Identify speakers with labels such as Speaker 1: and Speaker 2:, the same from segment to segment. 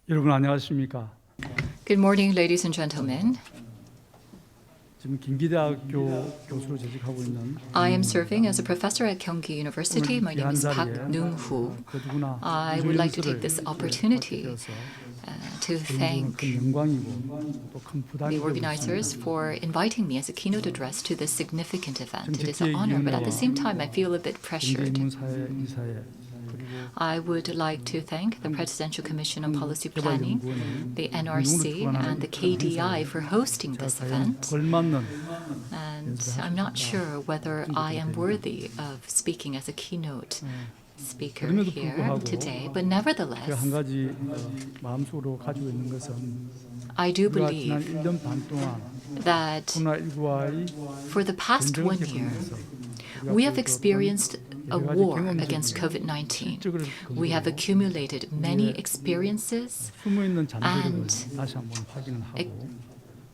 Speaker 1: 여러분 안녕하십니까?
Speaker 2: Good morning, ladies and gentlemen.
Speaker 1: 지금 경기대학교 교수로 재직하고 있는
Speaker 2: I am serving as a professor at Kyonggi University. My name is Park Neung. I would like to take this opportunity to thank the organizers for inviting me as a keynote address to this significant event. It is an honor, but at the same time, I feel a bit pressured. I would like to thank the Presidential Commission on Policy Planning, the NRC, and the KDI for hosting this event. And I'm not sure whether I am worthy of speaking as a keynote speaker here today, but nevertheless, I do believe that for the past 1 year, we have experienced a war against COVID-19. We have accumulated many experiences, and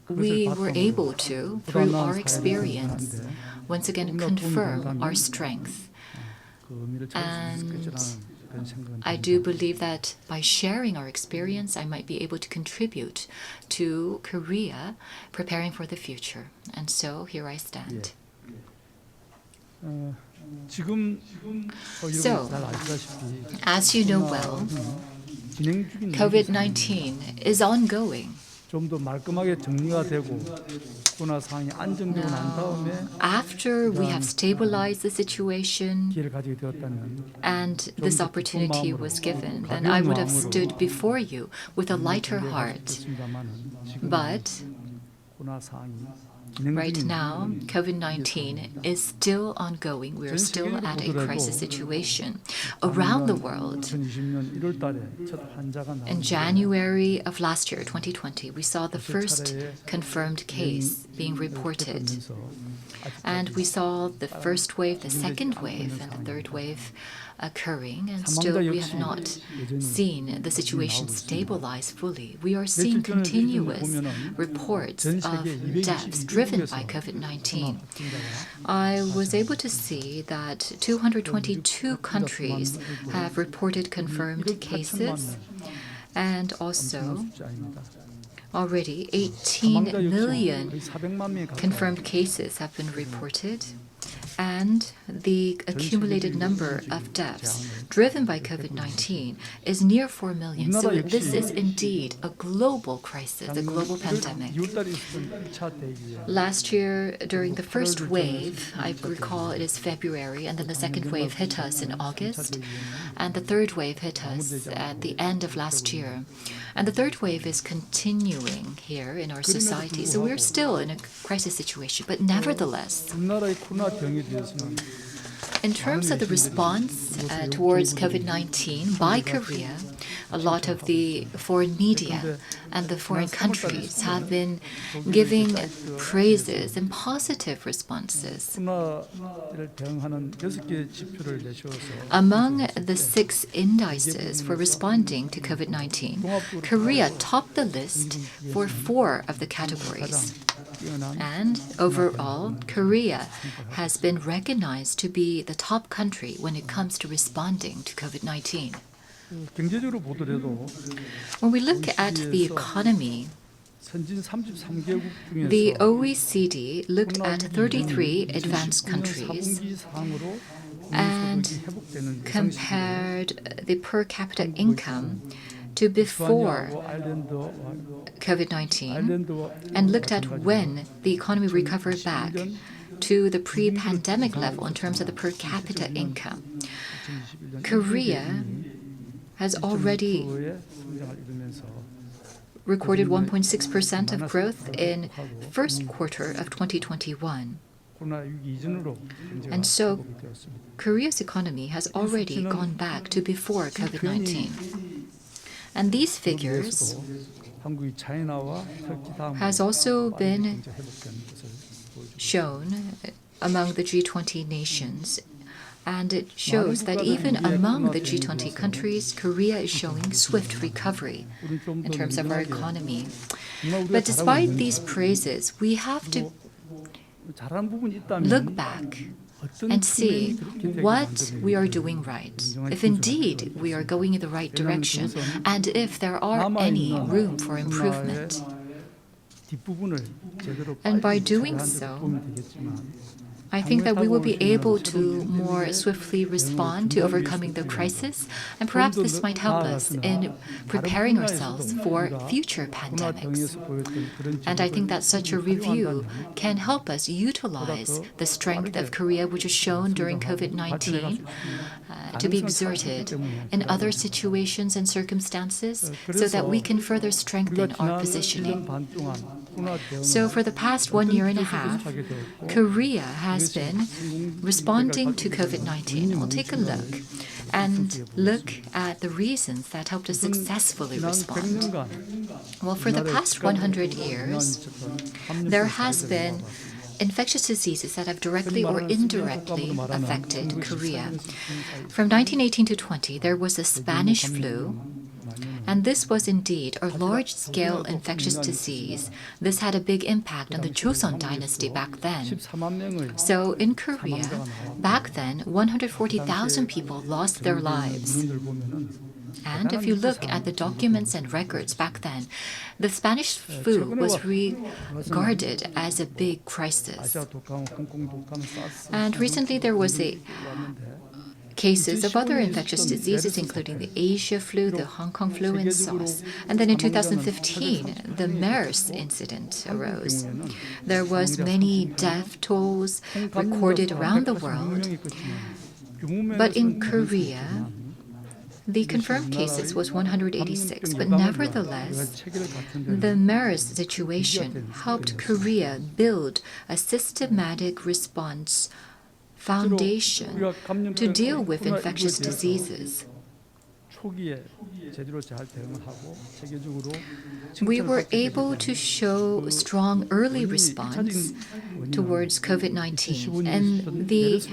Speaker 2: we were able to, through our experience, once again confirm our strength. And I do believe that by sharing our experience, I might be able to contribute to Korea preparing for the future. And so here I stand. So, as you know well, COVID-19 is ongoing. After we have stabilized the situation and this opportunity was given, then I would have stood before you with a lighter heart. But right now, COVID-19 is still ongoing. We are still at a crisis situation. Around the world, in January of last year, 2020, we saw the first confirmed case being reported. And we saw the first wave, the second wave, and the third wave occurring, and still we have not seen the situation stabilize fully. We are seeing continuous reports of deaths driven by COVID-19. I was able to see that 222 countries have reported confirmed cases, and also already 18 million confirmed cases have been reported, and the accumulated number of deaths driven by COVID-19 is near 4 million. So this is indeed a global crisis, a global pandemic. Last year, during the first wave, I recall it is February, and then the second wave hit us in August, and the third wave hit us at the end of last year. And the third wave is continuing here in our society, so we're still in a crisis situation. But nevertheless, in terms of the response towards COVID-19 by Korea, a lot of the foreign media and the foreign countries have been giving praises and positive responses. Among the 6 indices for responding to COVID-19, Korea topped the list for 4 of the categories. And overall, Korea has been recognized to be the top country when it comes to responding to COVID-19. When we look at the economy, the OECD looked at 33 advanced countries and compared the per capita income to before COVID-19 and looked at when the economy recovered back to the pre-pandemic level in terms of the per capita income. Korea has already recorded 1.6% of growth in the first quarter of 2021. And so Korea's economy has already gone back to before COVID-19. And these figures has also been shown among the G20 nations. And it shows that even among the G20 countries, Korea is showing swift recovery in terms of our economy. But despite these praises, we have to look back and see what we are doing right, if indeed we are going in the right direction, and if there are any room for improvement. And by doing so, I think that we will be able to more swiftly respond to overcoming the crisis, and perhaps this might help us in preparing ourselves for future pandemics. And I think that such a review can help us utilize the strength of Korea, which is shown during COVID-19, to be exerted in other situations and circumstances so that we can further strengthen our positioning. So for the past 1 year and a half, Korea has been responding to COVID-19. We'll take a look and look at the reasons that helped us successfully respond. Well, for the past 100 years, there has been infectious diseases that have directly or indirectly affected Korea. From 1918 to 20, there was the Spanish flu, and this was indeed a large-scale infectious disease. This had a big impact on the Joseon dynasty back then. So in Korea, back then, 140,000 people lost their lives. And if you look at the documents and records back then, the Spanish flu was regarded as a big crisis. And recently there was cases of other infectious diseases, including the Asia flu, the Hong Kong flu, and SARS. And then in 2015, the MERS incident arose. There was many death tolls recorded around the world. But in Korea, the confirmed cases was 186, but nevertheless, the MERS situation helped Korea build a systematic response foundation to deal with infectious diseases. We were able to show strong early response towards COVID-19, and the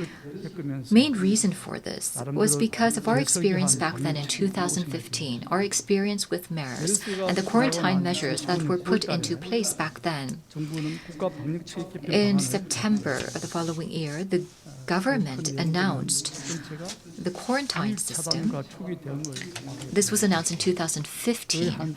Speaker 2: main reason for this was because of our experience back then in 2015, our experience with MERS, and the quarantine measures that were put into place back then. In September of the following year, the government announced the quarantine system. This was announced in 2015.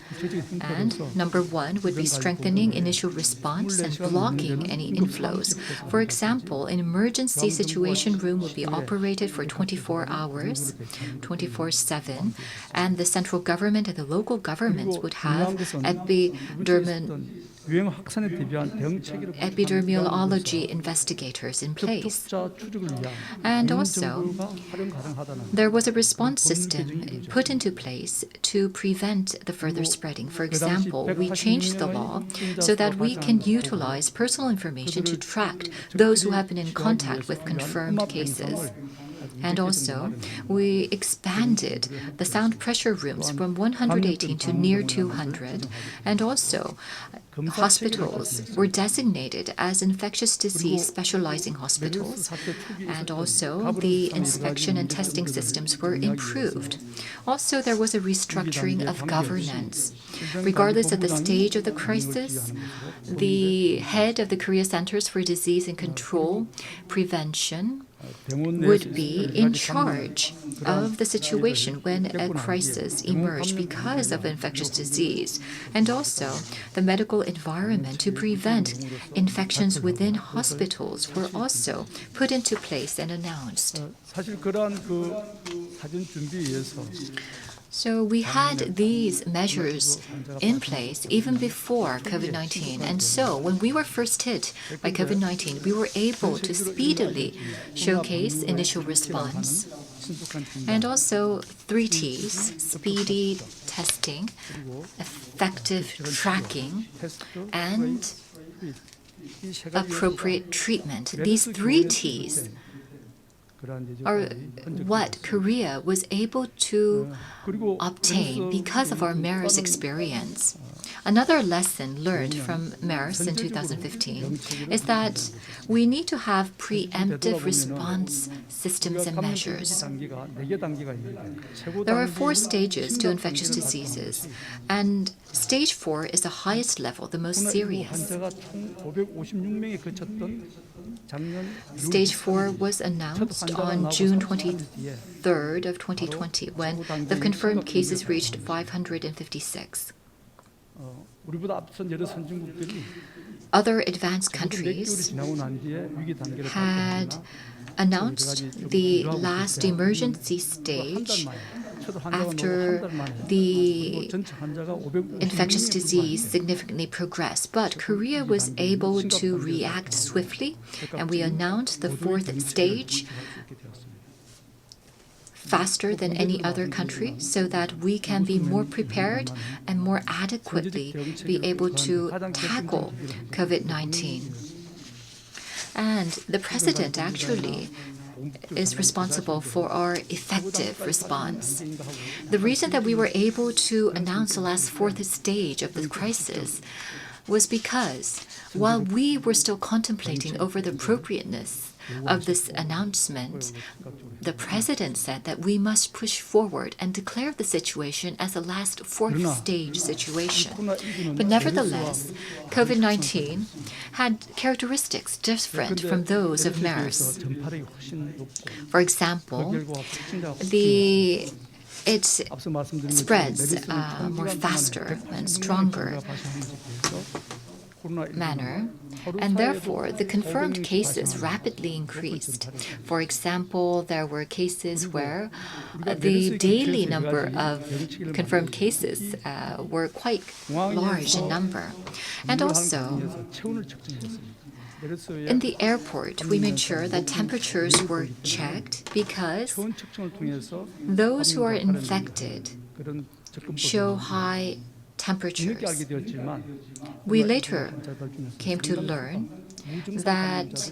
Speaker 2: And number one would be strengthening initial response and blocking any inflows. For example, an emergency situation room would be operated for 24 hours, 24/7, and the central government and the local governments would have epidemiology investigators in place. And also, there was a response system put into place to prevent the further spreading. For example, we changed the law so that we can utilize personal information to track those who have been in contact with confirmed cases. And also, we expanded the sound pressure rooms from 118 to near 200. And also, hospitals were designated as infectious disease specializing hospitals. And also, the inspection and testing systems were improved. Also, there was a restructuring of governance. Regardless of the stage of the crisis, the head of the Korea Centers for Disease and Control Prevention would be in charge of the situation when a crisis emerged because of infectious disease, and also the medical environment to prevent infections within hospitals were also put into place and announced. So we had these measures in place even before COVID-19. And so when we were first hit by COVID-19, we were able to speedily showcase initial response. And also 3 T's, speedy testing, effective tracking, and appropriate treatment. These 3 T's are what Korea was able to obtain because of our MERS experience. Another lesson learned from MERS in 2015 is that we need to have preemptive response systems and measures. There are 4 stages to infectious diseases, and stage 4 is the highest level, the most serious. Stage 4 was announced on June 23rd of 2020 when the confirmed cases reached 556. Other advanced countries had announced the last emergency stage after the infectious disease significantly progressed. But Korea was able to react swiftly, and we announced the 4th stage faster than any other country so that we can be more prepared and more adequately be able to tackle COVID-19. And the president actually is responsible for our effective response. The reason that we were able to announce the last 4th stage of the crisis was because while we were still contemplating over the appropriateness of this announcement, the president said that we must push forward and declare the situation as a last 4th stage situation. But nevertheless, COVID-19 had characteristics different from those of MERS. For example, it spreads more faster and stronger manner, and therefore the confirmed cases rapidly increased. For example, there were cases where the daily number of confirmed cases were quite large in number. And also, in the airport, we made sure that temperatures were checked because those who are infected show high temperatures. We later came to learn that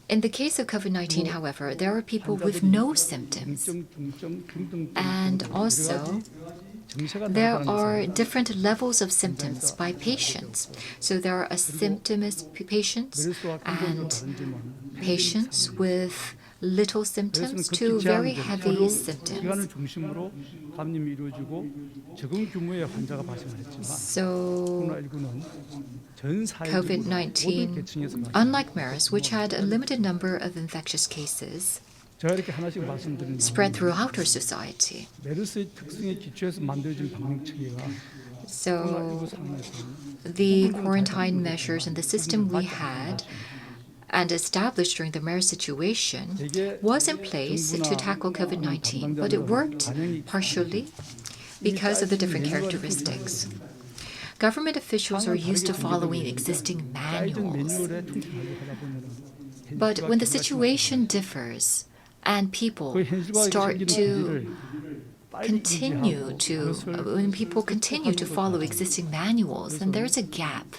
Speaker 2: in the case of COVID-19, however, there are people with no symptoms. And also, there are different levels of symptoms by patients. So there are asymptomatic patients and patients with little symptoms to very heavy symptoms. So COVID-19, unlike MERS, which had a limited number of infectious cases, spread throughout our society. So the quarantine measures and the system we had and established during the MERS situation was in place to tackle COVID-19, but it worked partially because of the different characteristics. Government officials are used to following existing manuals. But when the situation differs and people start to continue to follow existing manuals, then there's a gap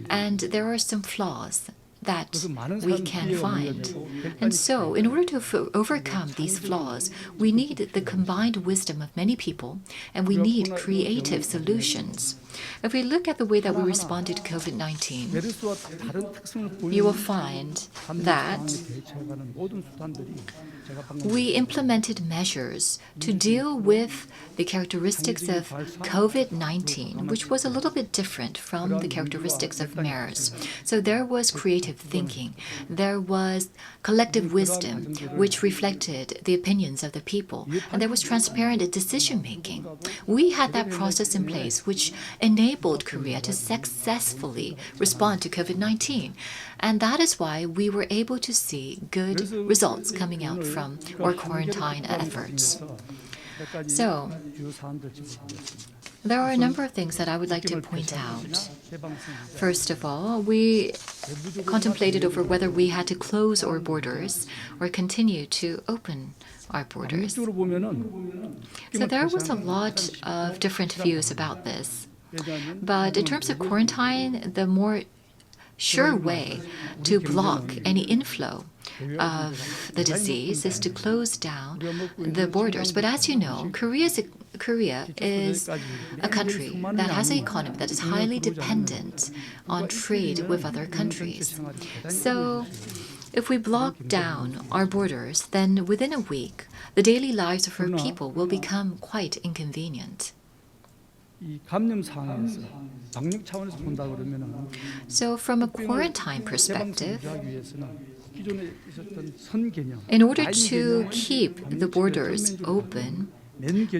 Speaker 2: and there are some flaws that we can find. And so, in order to overcome these flaws, we need the combined wisdom of many people, and we need creative solutions. If we look at the way that we responded to COVID-19, you will find that we implemented measures to deal with the characteristics of COVID-19, which was a little bit different from the characteristics of MERS. So there was creative thinking, there was collective wisdom, which reflected the opinions of the people, and there was transparent decision-making. We had that process in place, which enabled Korea to successfully respond to COVID-19. And that is why we were able to see good results coming out from our quarantine efforts. So, there are a number of things that I would like to point out. First of all, we contemplated over whether we had to close our borders or continue to open our borders. So there was a lot of different views about this. But in terms of quarantine, the more sure way to block any inflow of the disease is to close down the borders. But as you know, Korea is Korea is a country that has an economy that is highly dependent on trade with other countries. So if we block down our borders, then within a week, the daily lives of our people will become quite inconvenient.
Speaker 1: 이 감염 상황에서 방역 차원에서 본다 그러면은
Speaker 2: So from a quarantine perspective,
Speaker 1: 유지하기 위해서는 기존에 있었던 선 개념,
Speaker 2: in order to keep the borders open,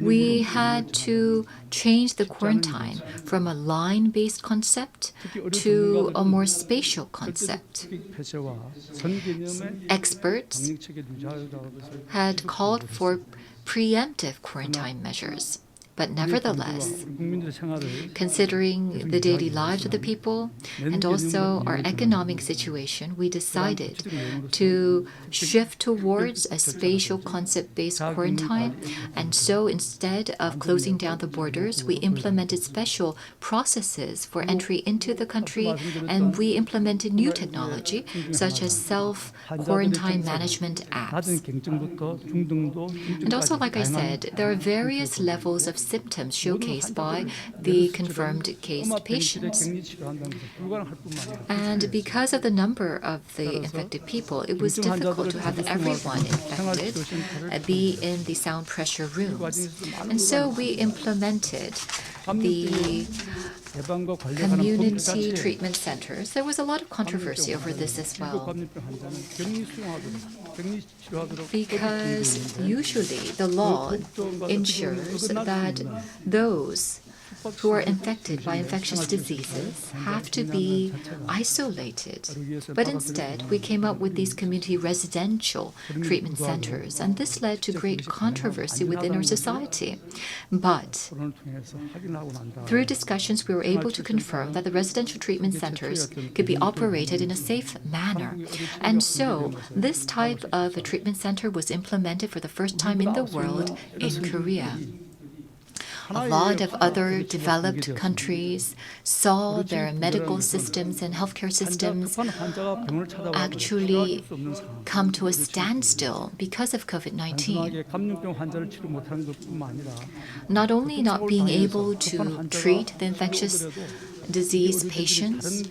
Speaker 2: we had to change the quarantine from a line-based concept to a more spatial concept. Experts had called for preemptive quarantine measures. But nevertheless, considering the daily lives of the people and also our economic situation, we decided to shift towards a spatial concept-based quarantine. And so instead of closing down the borders, we implemented special processes for entry into the country, and we implemented new technology such as self-quarantine management apps. And also, like I said, there are various levels of symptoms showcased by the confirmed case patients. And because of the number of the infected people, it was difficult to have everyone infected be in the sound pressure rooms. And so we implemented the community treatment centers. There was a lot of controversy over this as well, because usually the law ensures that those who are infected by infectious diseases have to be isolated. But instead, we came up with these community residential treatment centers, and this led to great controversy within our society. But through discussions, we were able to confirm that the residential treatment centers could be operated in a safe manner. And so this type of a treatment center was implemented for the first time in the world in Korea. A lot of other developed countries saw their medical systems and healthcare systems actually come to a standstill because of COVID-19. Not only not being able to treat the infectious disease patients,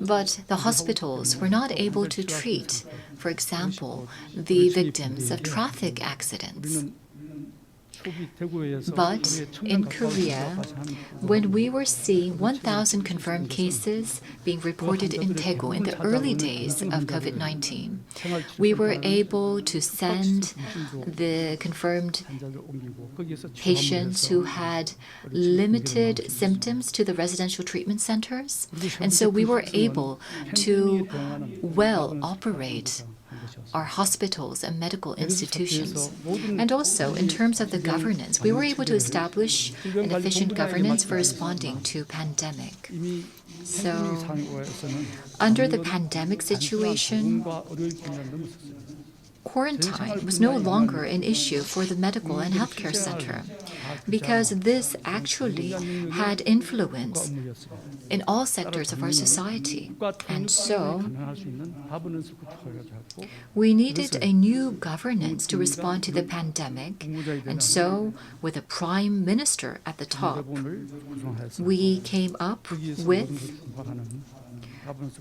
Speaker 2: but the hospitals were not able to treat, for example, the victims of traffic accidents. But in Korea, when we were seeing 1,000 confirmed cases being reported in Daegu in the early days of COVID-19, we were able to send the confirmed patients who had limited symptoms to the residential treatment centers. And so we were able to well operate our hospitals and medical institutions. And also, in terms of the governance, we were able to establish an efficient governance for responding to pandemic. So, under the pandemic situation, quarantine was no longer an issue for the medical and healthcare center, because this actually had influence in all sectors of our society. And so we needed a new governance to respond to the pandemic. And so, with a prime minister at the top, we came up with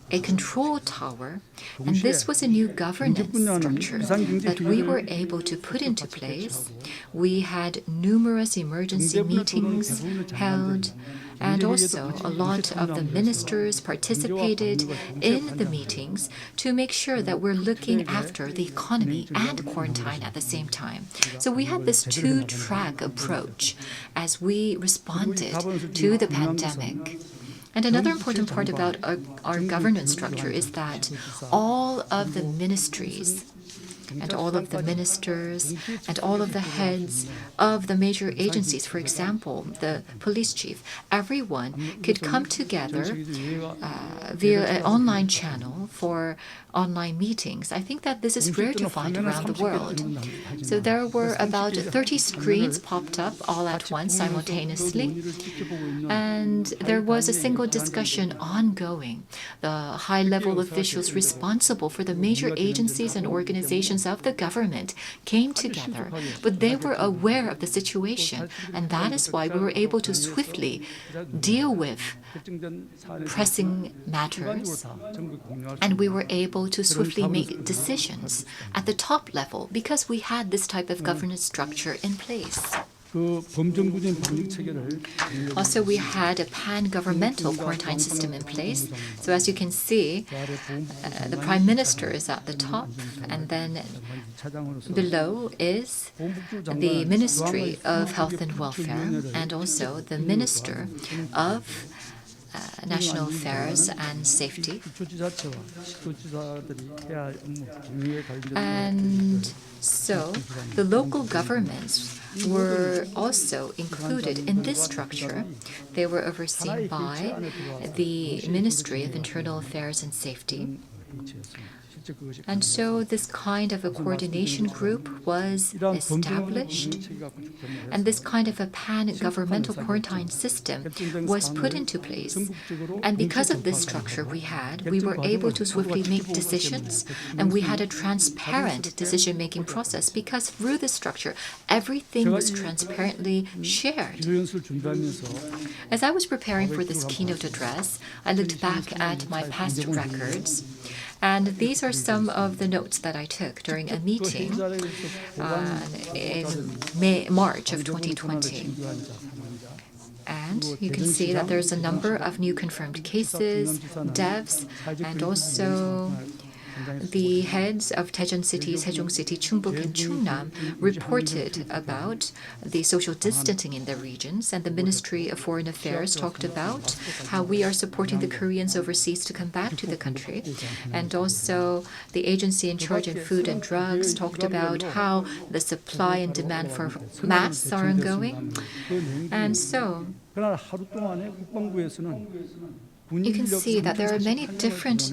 Speaker 2: a control tower, and this was a new governance structure that we were able to put into place. We had numerous emergency meetings held, and also a lot of the ministers participated in the meetings to make sure that we're looking after the economy and quarantine at the same time. So we had this two-track approach as we responded to the pandemic. And another important part about our governance structure is that all of the ministries and all of the ministers and all of the heads of the major agencies, for example, the police chief, everyone could come together via an online channel for online meetings. I think that this is rare to find around the world. So there were about 30 screens popped up all at once simultaneously, and there was a single discussion ongoing. The high-level officials responsible for the major agencies and organizations of the government came together, but they were aware of the situation, and that is why we were able to swiftly deal with pressing matters, and we were able to swiftly make decisions at the top level because we had this type of governance structure in place. Also, we had a pan-governmental quarantine system in place. So as you can see, the Prime Minister is at the top, and then below is the Ministry of Health and Welfare, and also the Minister of National Affairs and Safety. And so the local governments were also included in this structure. They were overseen by the Ministry of Internal Affairs and Safety. And so this kind of a coordination group was established, and this kind of a pan-governmental quarantine system was put into place. And because of this structure we were able to swiftly make decisions, and we had a transparent decision-making process because through this structure, everything was transparently shared. As I was preparing for this keynote address, I looked back at my past records. And these are some of the notes that I took during a meeting in March of 2020. And you can see that there's a number of new confirmed cases, deaths, and also the heads of Daejeon City, Sejong City, Chungbuk, and Chungnam reported about the social distancing in their regions, and the Ministry of Foreign Affairs talked about how we are supporting the Koreans overseas to come back to the country. And also the agency in charge of food and drugs talked about how the supply and demand for masks are ongoing. And so you can see that there are many different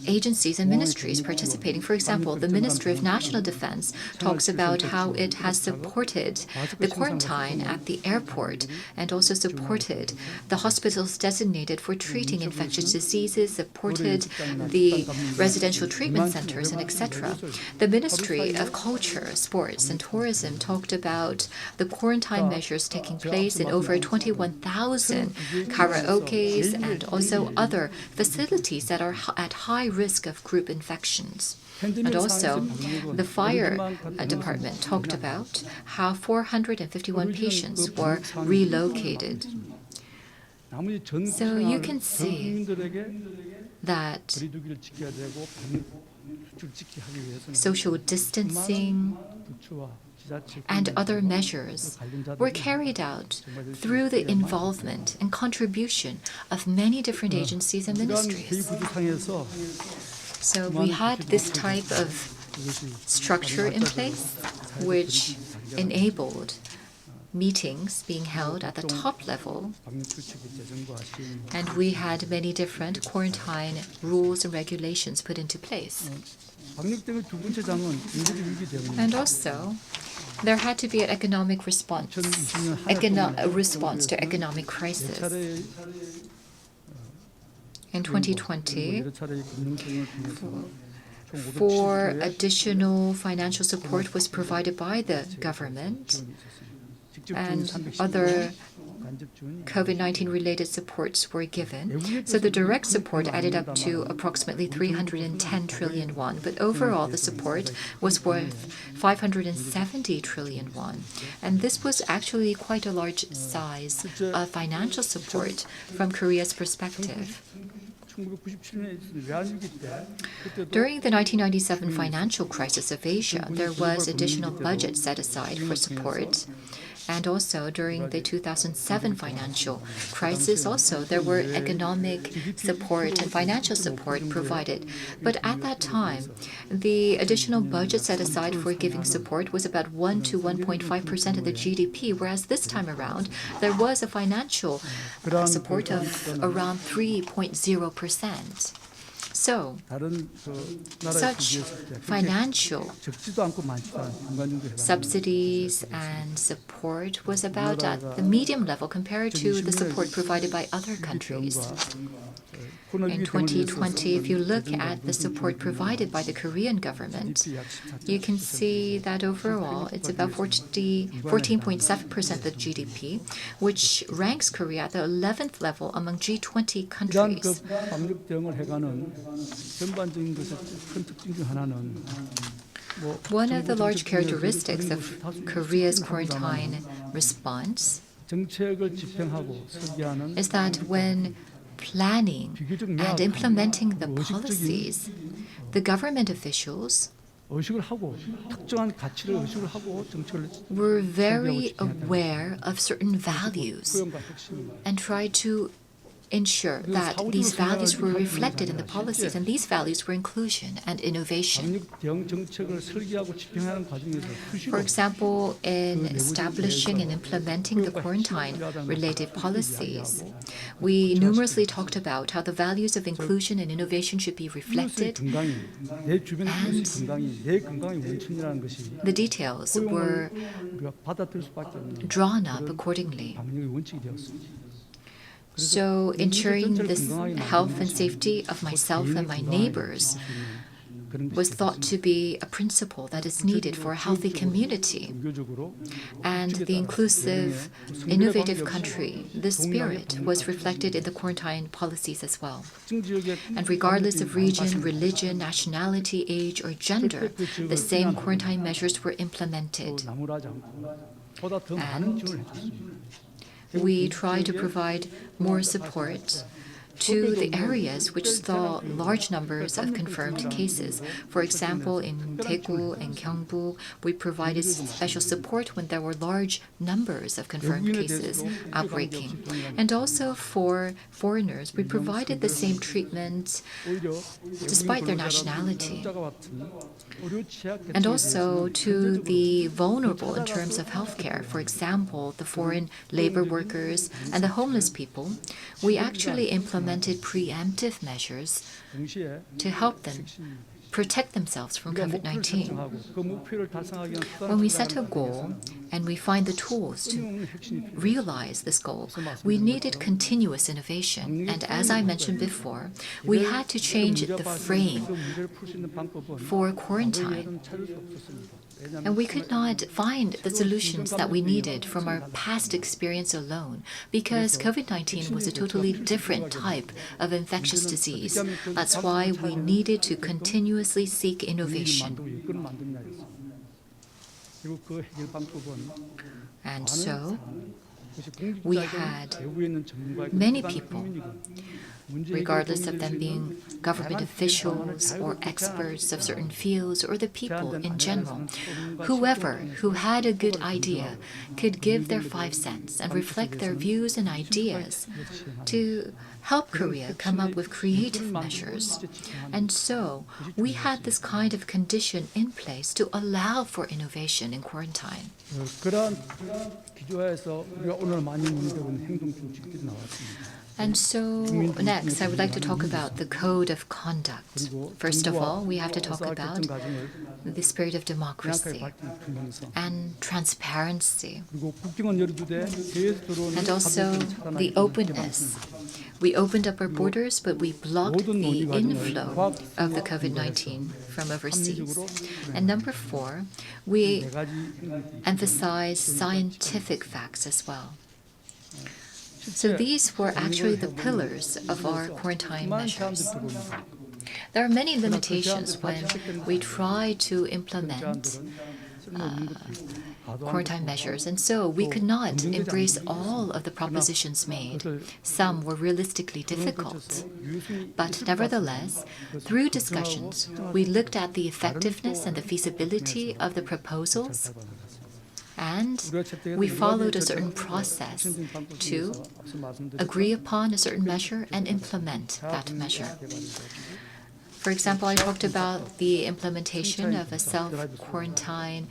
Speaker 2: agencies and ministries participating. For example, the Ministry of National Defense talks about how it has supported the quarantine at the airport and also supported the hospitals designated for treating infectious diseases, supported the residential treatment centers, and etc. The Ministry of Culture, Sports, and Tourism talked about the quarantine measures taking place in over 21,000 karaokes and also other facilities that are at high risk of group infections. And also, the fire department talked about how 451 patients were relocated. So you can see that social distancing and other measures were carried out through the involvement and contribution of many different agencies and ministries. So we had this type of structure in place, which enabled meetings being held at the top level, and we had many different quarantine rules and regulations put into place. And also, there had to be an economic response, a response to economic crisis. In 2020, for additional financial support was provided by the government, and other COVID-19 related supports were given. So the direct support added up to approximately 310 trillion won. But overall, the support was worth 570 trillion won. And this was actually quite a large size of financial support from Korea's perspective. During the 1997 financial crisis of Asia, there was additional budget set aside for support. And also during the 2007 financial crisis, there were economic support and financial support provided. But at that time, the additional budget set aside for giving support was about 1 to 1.5% of the GDP, whereas this time around, there was a financial support of around 3.0%. So, such financial subsidies and support was about at the medium level compared to the support provided by other countries. In 2020, if you look at the support provided by the Korean government, you can see that overall it's about 14.7% of the GDP, which ranks Korea at the 11th level among G20
Speaker 1: 이러한
Speaker 2: countries.
Speaker 1: 방역 대응을 해가는 전반적인 것의 큰 특징 중 하나는
Speaker 2: One of the large characteristics of Korea's quarantine response
Speaker 1: 정책을 집행하고 설계하는
Speaker 2: is that when planning and implementing the policies, the government officials
Speaker 1: 의식을 하고 특정한 가치를 의식을 하고 정책을
Speaker 2: were very aware of certain values
Speaker 1: 포용과 핵심
Speaker 2: and tried to ensure that these values were reflected in the policies, and these values were inclusion and innovation.
Speaker 1: 방역 대응 정책을 설계하고 집행하는 과정에서
Speaker 2: For
Speaker 1: 수시로
Speaker 2: example, in establishing and implementing the quarantine-related policies, we numerously talked about how the values of inclusion and innovation should be
Speaker 1: 이웃의
Speaker 2: reflected.
Speaker 1: 건강이 내 주변 이웃의 건강이 내 건강의 원천이라는 것이
Speaker 2: The details were
Speaker 1: 우리가 받아들일 수밖에 없는
Speaker 2: drawn up accordingly.
Speaker 1: 방역의 원칙이 되었습니다.
Speaker 2: So ensuring the health and safety of myself and my neighbors was thought to be a principle that is needed for a healthy community. And the inclusive, innovative country, this spirit was reflected in the quarantine policies as well. And regardless of region, religion, nationality, age, or gender, the same quarantine measures were implemented. We try to provide more support to the areas which saw large numbers of confirmed cases. For example, in Daegu and Kyonggi, we provided special support when there were large numbers of confirmed cases outbreaking. And also for foreigners, we provided the same treatment despite their nationality. And also to the vulnerable in terms of healthcare, for example, the foreign labor workers and the homeless people, we actually implemented preemptive measures to help them protect themselves from COVID-19. When we set a goal and we find the tools to realize this goal, we needed continuous innovation. And as I mentioned before, we had to change the frame for quarantine. And we could not find the solutions that we needed from our past experience alone, because COVID-19 was a totally different type of infectious disease. That's why we needed to continuously seek innovation. And so, we had many people, regardless of them being government officials or experts of certain fields or the people in general, whoever who had a good idea could give their 5 cents and reflect their views and ideas to help Korea come up with creative measures. And so we had this kind of condition in place to allow for innovation in quarantine.
Speaker 1: 그러한 기조에서 우리가 오늘 많이 논의되는 행동 규칙들이 나왔습니다.
Speaker 2: And so next, I would like to talk about the code of conduct. First of all, we have to talk about the spirit of democracy and transparency, and also the openness. We opened up our borders, but we blocked the inflow of the COVID-19 from overseas. And number 4, we emphasize scientific facts as well. So these were actually the pillars of our quarantine measures. There are many limitations when we try to implement quarantine measures, and so we could not embrace all of the propositions made. Some were realistically difficult. But nevertheless, through discussions, we looked at the effectiveness and the feasibility of the proposals, and we followed a certain process to agree upon a certain measure and implement that measure. For example, I talked about the implementation of a self-quarantine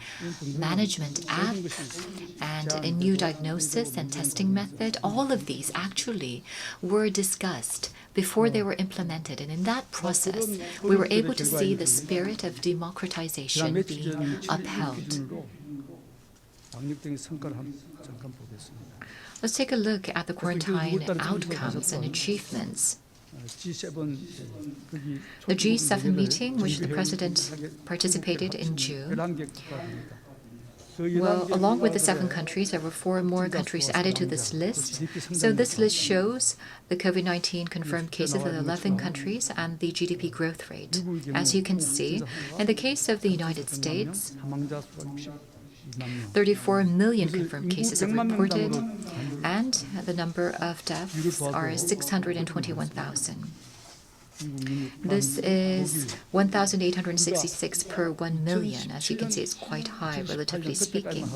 Speaker 2: management app and a new diagnosis and testing method. All of these actually were discussed before they were implemented. And in that process, we were able to see the spirit of democratization being upheld. Let's take a look at the quarantine outcomes and achievements. The G7 meeting, which the President participated in June, well, along with the 7 countries, there were 4 more countries added to this list. So this list shows the COVID-19 confirmed cases in 11 countries and the GDP growth rate. As you can see, in the case of the United States, 34 million confirmed cases are reported, and the number of deaths are 621,000. This is 1,866 per 1 million. As you can see, it's quite high, relatively speaking.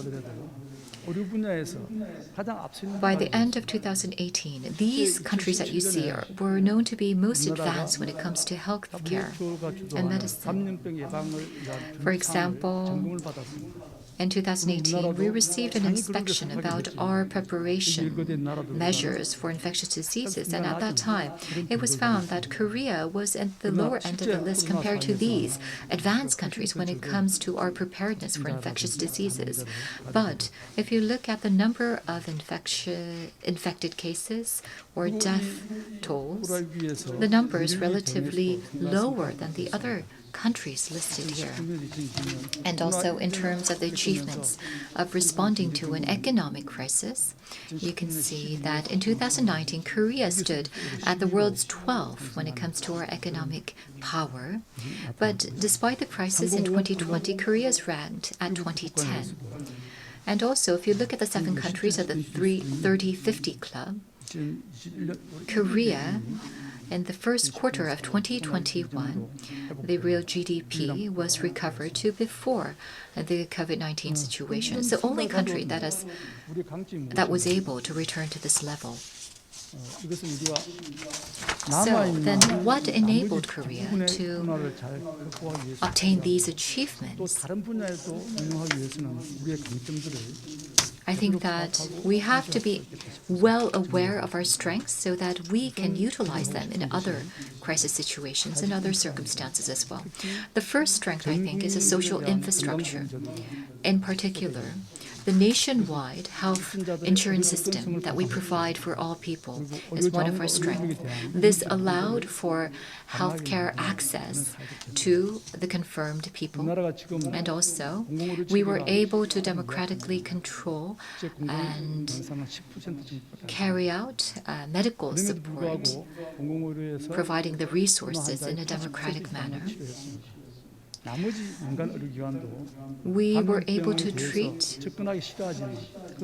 Speaker 2: By the end of 2018, these countries that you see were known to be most advanced when it comes to health care and medicine. For example, in 2018, we received an inspection about our preparation measures for infectious diseases, and at that time, it was found that Korea was at the lower end of the list compared to these advanced countries when it comes to our preparedness for infectious diseases. But if you look at the number of infected cases or death tolls, the number is relatively lower than the other countries listed here. And also in terms of the achievements of responding to an economic crisis, you can see that in 2019, Korea stood at the world's 12th when it comes to our economic power. But despite the crisis in 2020, Korea is ranked at 2010. And also, if you look at the 7 countries of the 30-50 club, Korea, in the first quarter of 2021, the real GDP was recovered to before the COVID-19 situation. It's the only country that was able to return to this level. So then what enabled Korea to obtain these achievements? I think that we have to be well aware of our strengths so that we can utilize them in other crisis situations and other circumstances as well. The first strength, I think, is a social infrastructure. In particular, the nationwide health insurance system that we provide for all people is one of our strengths. This allowed for healthcare access to the confirmed people, and also we were able to democratically control and carry out medical support, providing the resources in a democratic manner. We were able to treat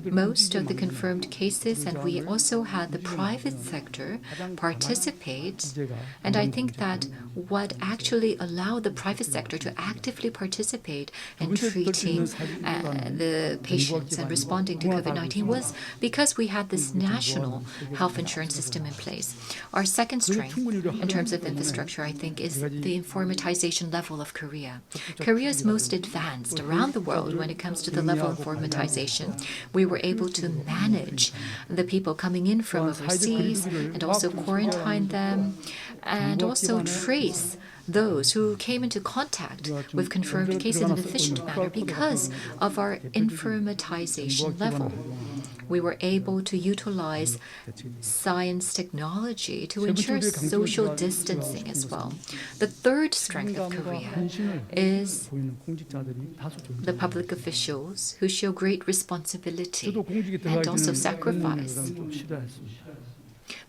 Speaker 2: most of the confirmed cases, and we also had the private sector participate. And I think that what actually allowed the private sector to actively participate in treating the patients and responding to COVID-19 was because we had this national health insurance system in place. Our second strength in terms of infrastructure, I think, is the informatization level of Korea. Korea is most advanced around the world when it comes to the level of informatization. We were able to manage the people coming in from overseas and also quarantine them and also trace those who came into contact with confirmed cases in an efficient manner because of our informatization level. We were able to utilize science technology to ensure social distancing as well. The third strength of Korea is the public officials who show great responsibility and also sacrifice.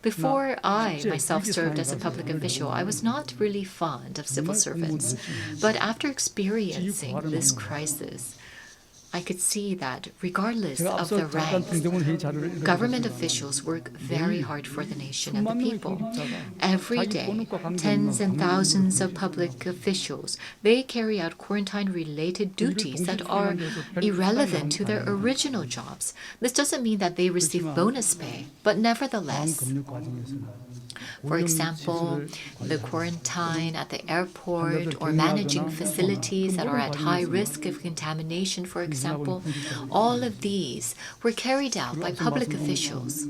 Speaker 2: Before I myself served as a public official, I was not really fond of civil servants. But after experiencing this crisis, I could see that regardless of the ranks, government officials work very hard for the nation and the people. Every day, tens and thousands of public officials, they carry out quarantine-related duties that are irrelevant to their original jobs. This doesn't mean that they receive bonus pay, but nevertheless, for example, the quarantine at the airport or managing facilities that are at high risk of contamination, for example, all of these were carried out by public officials.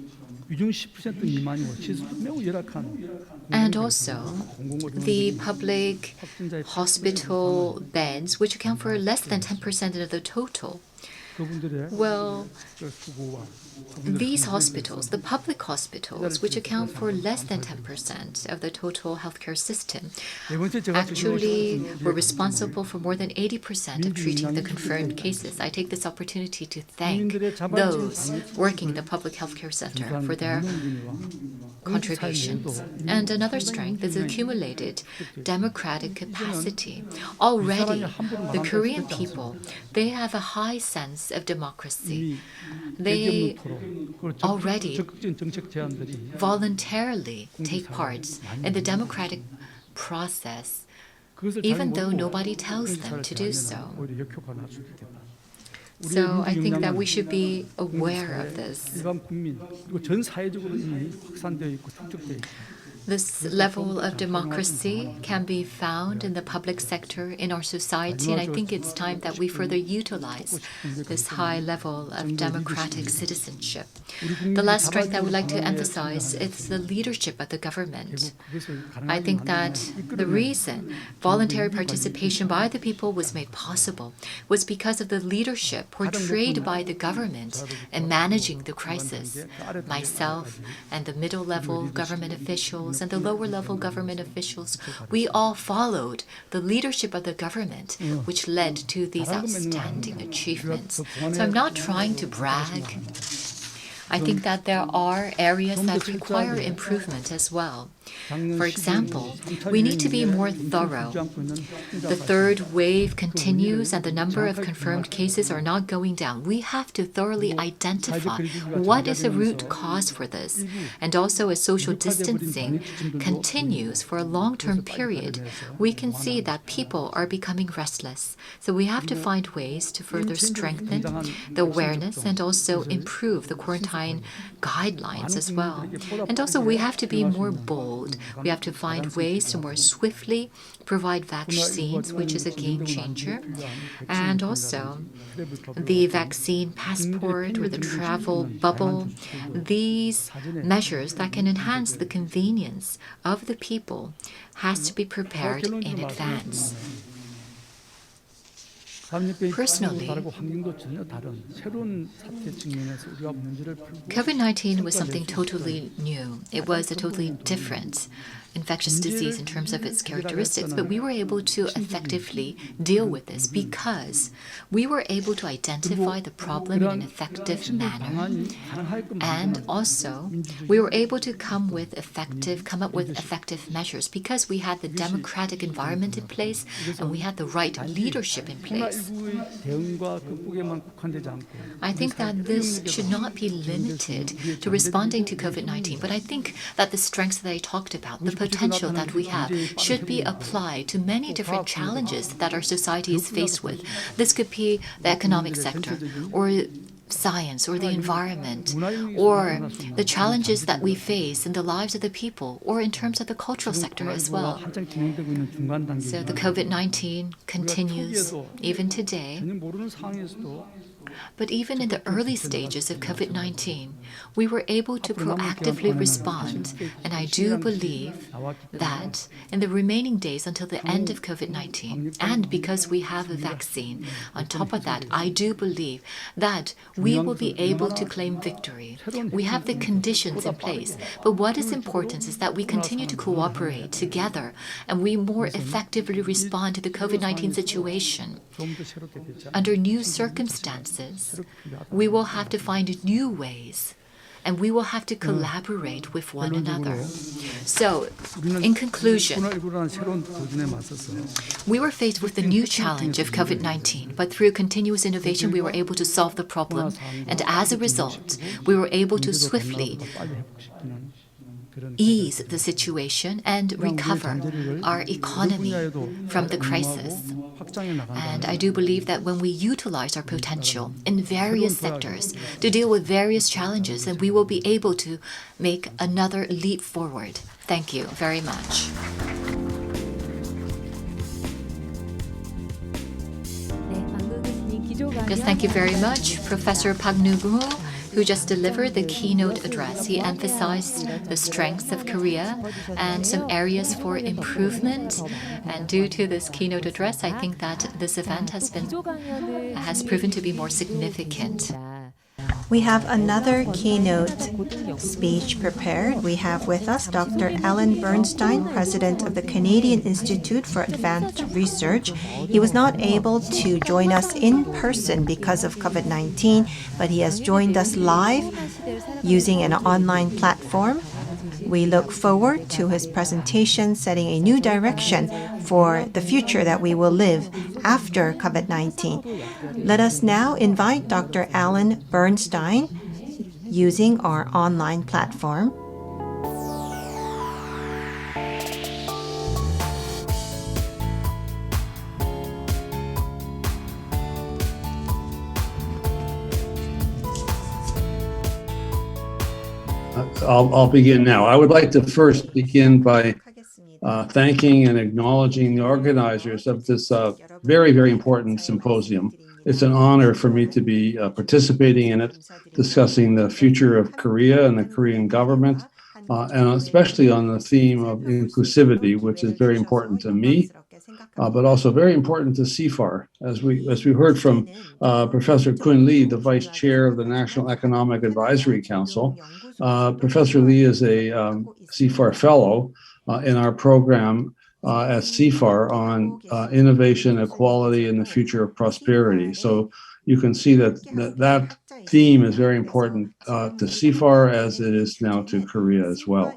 Speaker 2: And also, the public hospital beds, which account for less than 10% of the total, Well, these hospitals, the public hospitals, which account for less than 10% of the total healthcare system, actually were responsible for more than 80% of treating the confirmed cases. I take this opportunity to thank those working in the public healthcare center for their contributions. And another strength is accumulated democratic capacity. Already, the Korean people, they have a high sense of democracy. They already voluntarily take part in the democratic process, even though nobody tells them to do so. So I think that we should be aware of this. This level of democracy can be found in the public sector in our society, and I think it's time that we further utilize this high level of democratic citizenship. The last strength I would like to emphasize is the leadership of the government. I think that the reason voluntary participation by the people was made possible was because of the leadership portrayed by the government in managing the crisis. Myself and the middle-level government officials and the lower-level government officials, we all followed the leadership of the government, which led to these outstanding achievements. So I'm not trying to brag. I think that there are areas that require improvement as well. For example, we need to be more thorough. The third wave continues and the number of confirmed cases are not going down. We have to thoroughly identify what is the root cause for this. And also, as social distancing continues for a long-term period, we can see that people are becoming restless. So we have to find ways to further strengthen the awareness and also improve the quarantine guidelines as well. And also, we have to be more bold. We have to find ways to more swiftly provide vaccines, which is a game changer. And also, the vaccine passport or the travel bubble, these measures that can enhance the convenience of the people has to be prepared in advance. Personally, COVID-19 was something totally new. It was a totally different infectious disease in terms of its characteristics, but we were able to effectively deal with this because we were able to identify the problem in an effective manner, and also we were able to come up with effective measures because we had the democratic environment in place and we had the right leadership in place. I think that this should not be limited to responding to COVID-19, but I think that the strengths that I talked about, the potential that we have, should be applied to many different challenges that our society is faced with. This could be the economic sector, or science, or the environment, or the challenges that we face in the lives of the people, or in terms of the cultural sector as well. So the COVID-19 continues even today. But even in the early stages of COVID-19, we were able to proactively respond, and I do believe that in the remaining days until the end of COVID-19, and because we have a vaccine, on top of that, I do believe that we will be able to claim victory. We have the conditions in place, but what is important is that we continue to cooperate together, and we more effectively respond to the COVID-19 situation. Under new circumstances, we will have to find new ways, and we will have to collaborate with one another. So, in conclusion, we were faced with the new challenge of COVID-19, but through continuous innovation, we were able to solve the problem, and as a result, we were able to swiftly ease the situation and recover our economy from the crisis. And I do believe that when we utilize our potential in various sectors to deal with various challenges, then we will be able to make another leap forward. Thank you very much. Yes, thank you very much, Professor Park Neung, who just delivered the keynote address. He emphasized the strengths of Korea and some areas for improvement. And due to this keynote address, I think that this event has been has proven to be more significant.
Speaker 3: We have another keynote speech prepared. We have with us Dr. Alan Bernstein, President of the Canadian Institute for Advanced Research. He was not able to join us in person because of COVID-19, but he has joined us live using an online platform. We look forward to his presentation setting a new direction for the future that we will live after COVID-19. Let us now invite Dr. Alan Bernstein using our online platform.
Speaker 4: I'll begin now. I would like to first begin by thanking and acknowledging the organizers of this very, very important symposium. It's an honor for me to be participating in it, discussing the future of Korea and the Korean government, and especially on the theme of inclusivity, which is very important to me, but also very important to CIFAR. As we heard from Professor Kun Lee, the Vice Chair of the National Economic Advisory Council. Professor Lee is a CIFAR Fellow in our program at CIFAR on innovation, equality, and the future of prosperity. So you can see that theme is very important to CIFAR as it is now to Korea as well.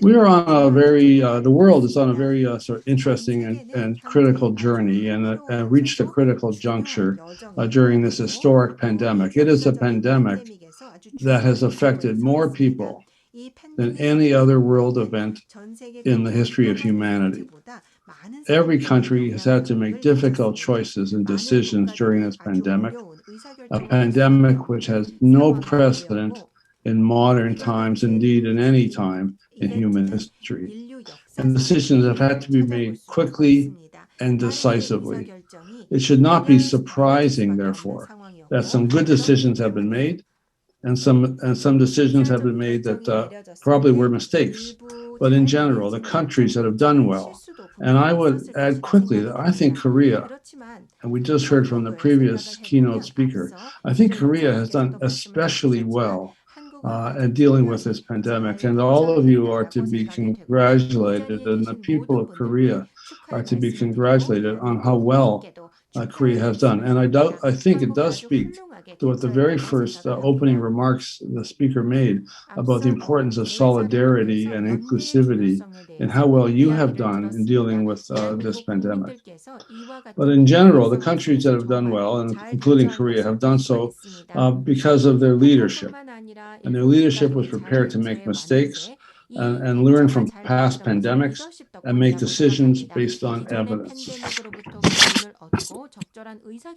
Speaker 4: We are on a very, the world is on a very sort of interesting and critical journey and reached a critical juncture during this historic pandemic. It is a pandemic that has affected more people than any other world event in the history of humanity. Every country has had to make difficult choices and decisions during this pandemic, a pandemic which has no precedent in modern times, indeed in any time in human history. And decisions have had to be made quickly and decisively. It should not be surprising, therefore, that some good decisions have been made and some decisions have been made that probably were mistakes. But in general, the countries that have done well, and I would add quickly that I think Korea, and we just heard from the previous keynote speaker, I think Korea has done especially well in dealing with this pandemic. And all of you are to be congratulated, and the people of Korea are to be congratulated on how well Korea has done. And I think it does speak to what the very first opening remarks the speaker made about the importance of solidarity and inclusivity and how well you have done in dealing with this pandemic. But in general, the countries that have done well, and including Korea, have done so because of their leadership. And their leadership was prepared to make mistakes and learn from past pandemics and make decisions based on evidence.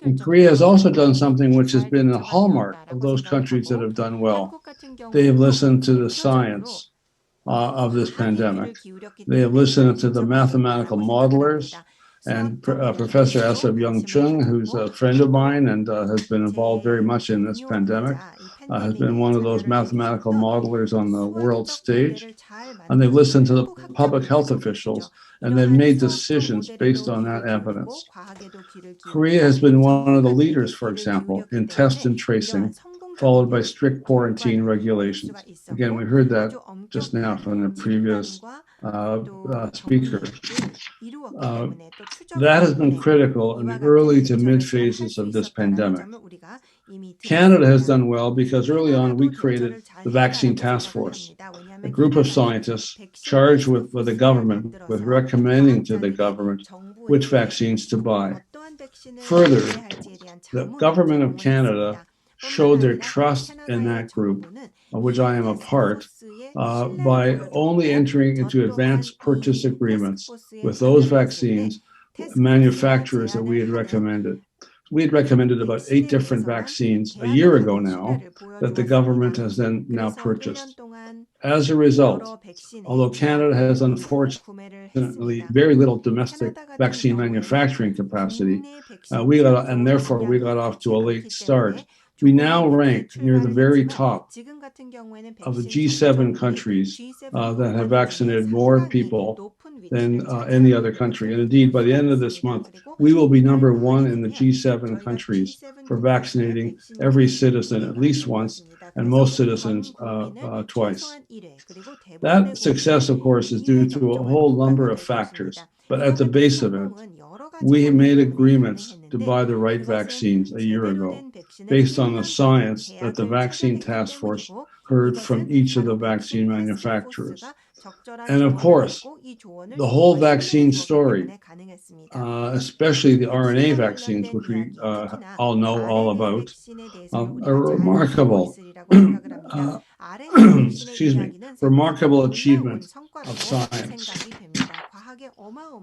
Speaker 4: And Korea has also done something which has been a hallmark of those countries that have done well. They have listened to the science of this pandemic. They have listened to the mathematical modelers, and Professor Asap Young-chung, who's a friend of mine and has been involved very much in this pandemic, has been one of those mathematical modelers on the world stage. And they've listened to the public health officials, and they've made decisions based on that evidence. Korea has been one of the leaders, for example, in test and tracing, followed by strict quarantine regulations. Again, we heard that just now from the previous speaker. That has been critical in the early to mid phases of this pandemic. Canada has done well because early on we created the Vaccine Task Force, a group of scientists charged with the government with recommending to the government which vaccines to buy. Further, the government of Canada showed their trust in that group, of which I am a part, by only entering into advanced purchase agreements with those vaccines manufacturers that we had recommended. We had recommended about 8 different vaccines a year ago now that the government has then now purchased. As a result, although Canada has unfortunately very little domestic vaccine manufacturing capacity, and therefore we got off to a late start. We now rank near the very top of the G7 countries that have vaccinated more people than any other country. And indeed, by the end of this month, we will be number one in the G7 countries for vaccinating every citizen at least once, and most citizens twice. That success, of course, is due to a whole number of factors, but at the base of it, we made agreements to buy the right vaccines a year ago, based on the science that the Vaccine Task Force heard from each of the vaccine manufacturers. And of course, the whole vaccine story, especially the RNA vaccines, which we all know all about, are remarkable, remarkable achievement of science.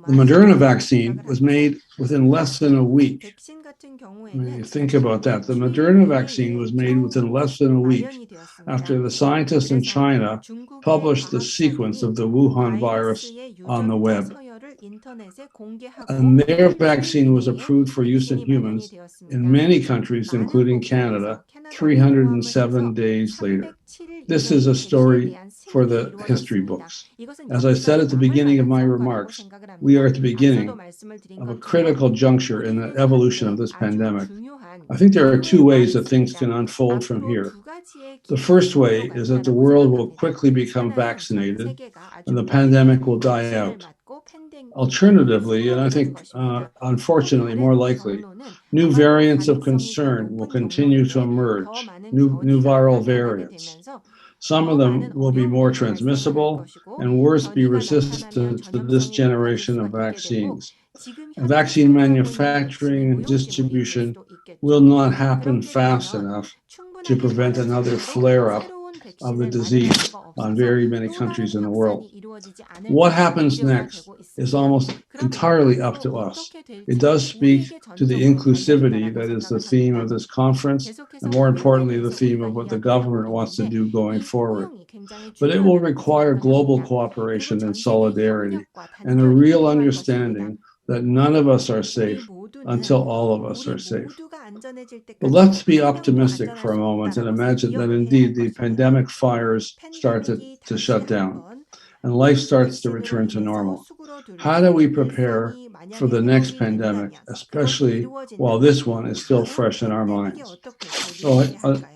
Speaker 4: The Moderna vaccine was made within less than a week. When you think about that, the Moderna vaccine was made within less than a week after the scientists in China published the sequence of the Wuhan virus on the web. And their vaccine was approved for use in humans in many countries, including Canada, 307 days later. This is a story for the history books. As I said at the beginning of my remarks, we are at the beginning of a critical juncture in the evolution of this pandemic. I think there are two ways that things can unfold from here. The first way is that the world will quickly become vaccinated and the pandemic will die out. Alternatively, and I think unfortunately more likely, new variants of concern will continue to emerge, new viral variants. Some of them will be more transmissible and worse, be resistant to this generation of vaccines. And vaccine manufacturing and distribution will not happen fast enough to prevent another flare-up of the disease on very many countries in the world. What happens next is almost entirely up to us. It does speak to the inclusivity that is the theme of this conference, and more importantly, the theme of what the government wants to do going forward. But it will require global cooperation and solidarity, and a real understanding that none of us are safe until all of us are safe. But let's be optimistic for a moment and imagine that indeed the pandemic fires start to shut down and life starts to return to normal. How do we prepare for the next pandemic, especially while this one is still fresh in our minds? So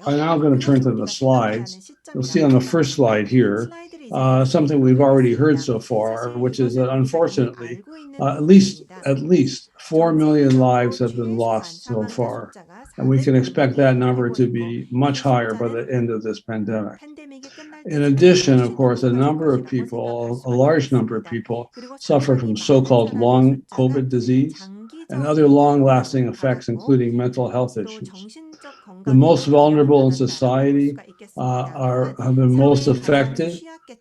Speaker 4: I'm now going to turn to the slides. You'll see on the first slide here something we've already heard so far, which is that unfortunately, at least 4 million lives have been lost so far. And we can expect that number to be much higher by the end of this pandemic. In addition, of course, a large number of people suffer from so-called long COVID disease and other long-lasting effects, including mental health issues. The most vulnerable in society have been most affected,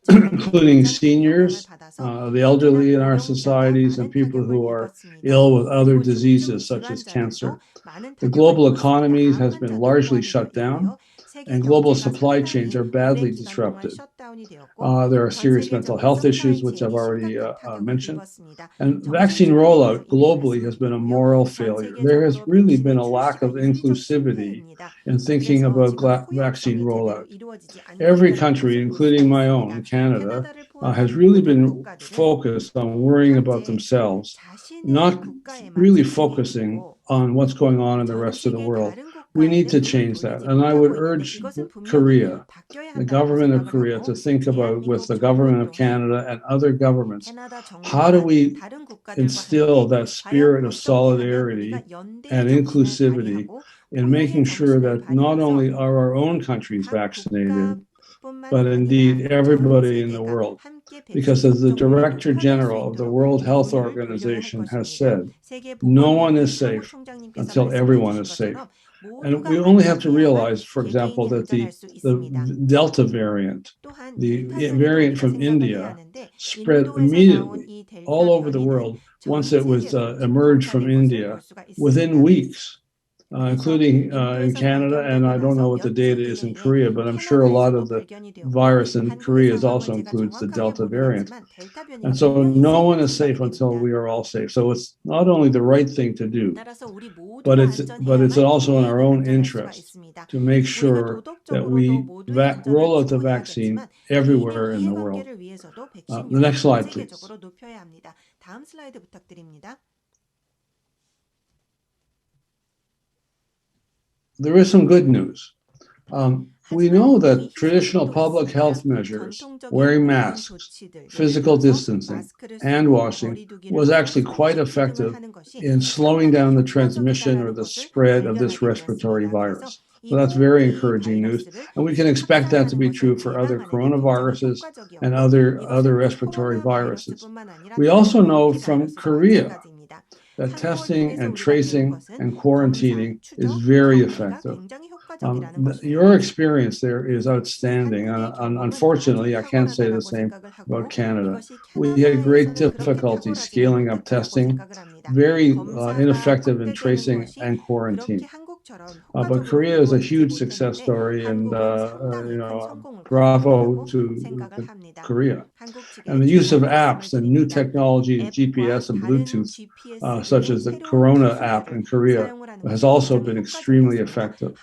Speaker 4: including seniors, the elderly in our societies, and people who are ill with other diseases such as cancer. The global economy has been largely shut down, and global supply chains are badly disrupted. There are serious mental health issues, which I've already mentioned. And vaccine rollout globally has been a moral failure. There has really been a lack of inclusivity in thinking about vaccine rollout. Every country, including my own, Canada, has really been focused on worrying about themselves, not really focusing on what's going on in the rest of the world. We need to change that. And I would urge Korea, the government of Korea, to think about, with the government of Canada and other governments, how do we instill that spirit of solidarity and inclusivity in making sure that not only are our own countries vaccinated, but indeed everybody in the world. Because as the Director General of the World Health Organization has said, no one is safe until everyone is safe. And we only have to realize, for example, that the Delta variant, the variant from India, spread immediately all over the world once it was emerged from India within weeks. including in Canada, and I don't know what the data is in Korea, but I'm sure a lot of the virus in Korea also includes the Delta variant. And so no one is safe until we are all safe. So it's not only the right thing to do, but it's also in our own interest to make sure that we roll out the vaccine everywhere in the world. The next slide, please. There is some good news. We know that traditional public health measures, wearing masks, physical distancing, hand washing, was actually quite effective in slowing down the transmission or the spread of this respiratory virus. So that's very encouraging news. And we can expect that to be true for other coronaviruses and other respiratory viruses. We also know from Korea that testing and tracing and quarantining is very effective. Your experience there is outstanding. Unfortunately, I can't say the same about Canada. We had great difficulty scaling up testing, very ineffective in tracing and quarantine. But Korea is a huge success story, and bravo to Korea. And the use of apps and new technology, GPS and Bluetooth, such as the Corona app in Korea, has also been extremely effective.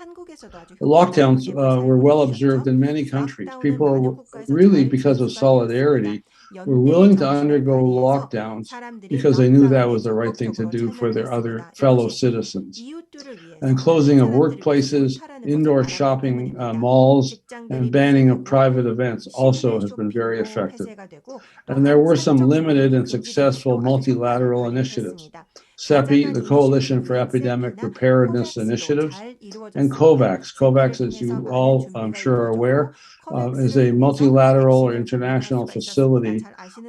Speaker 4: The lockdowns were well observed in many countries. People are really, because of solidarity, were willing to undergo lockdowns because they knew that was the right thing to do for their other fellow citizens. And closing of workplaces, indoor shopping malls, and banning of private events also has been very effective. And there were some limited and successful multilateral initiatives. CEPI, the Coalition for Epidemic Preparedness Initiatives, and COVAX. COVAX, as you all, I'm sure, are aware, is a multilateral or international facility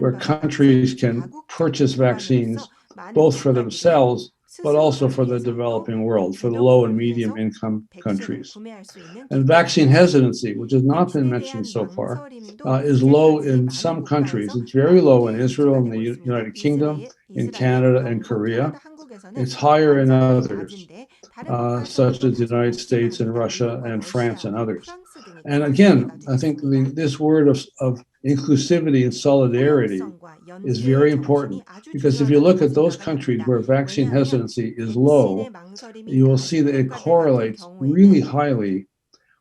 Speaker 4: where countries can purchase vaccines both for themselves, but also for the developing world, for the low and medium income countries. And vaccine hesitancy, which has not been mentioned so far, is low in some countries. It's very low in Israel, in the United Kingdom, in Canada, and Korea. It's higher in others, such as the United States and Russia and France and others. And again, I think this word of inclusivity and solidarity is very important, because if you look at those countries where vaccine hesitancy is low, you will see that it correlates really highly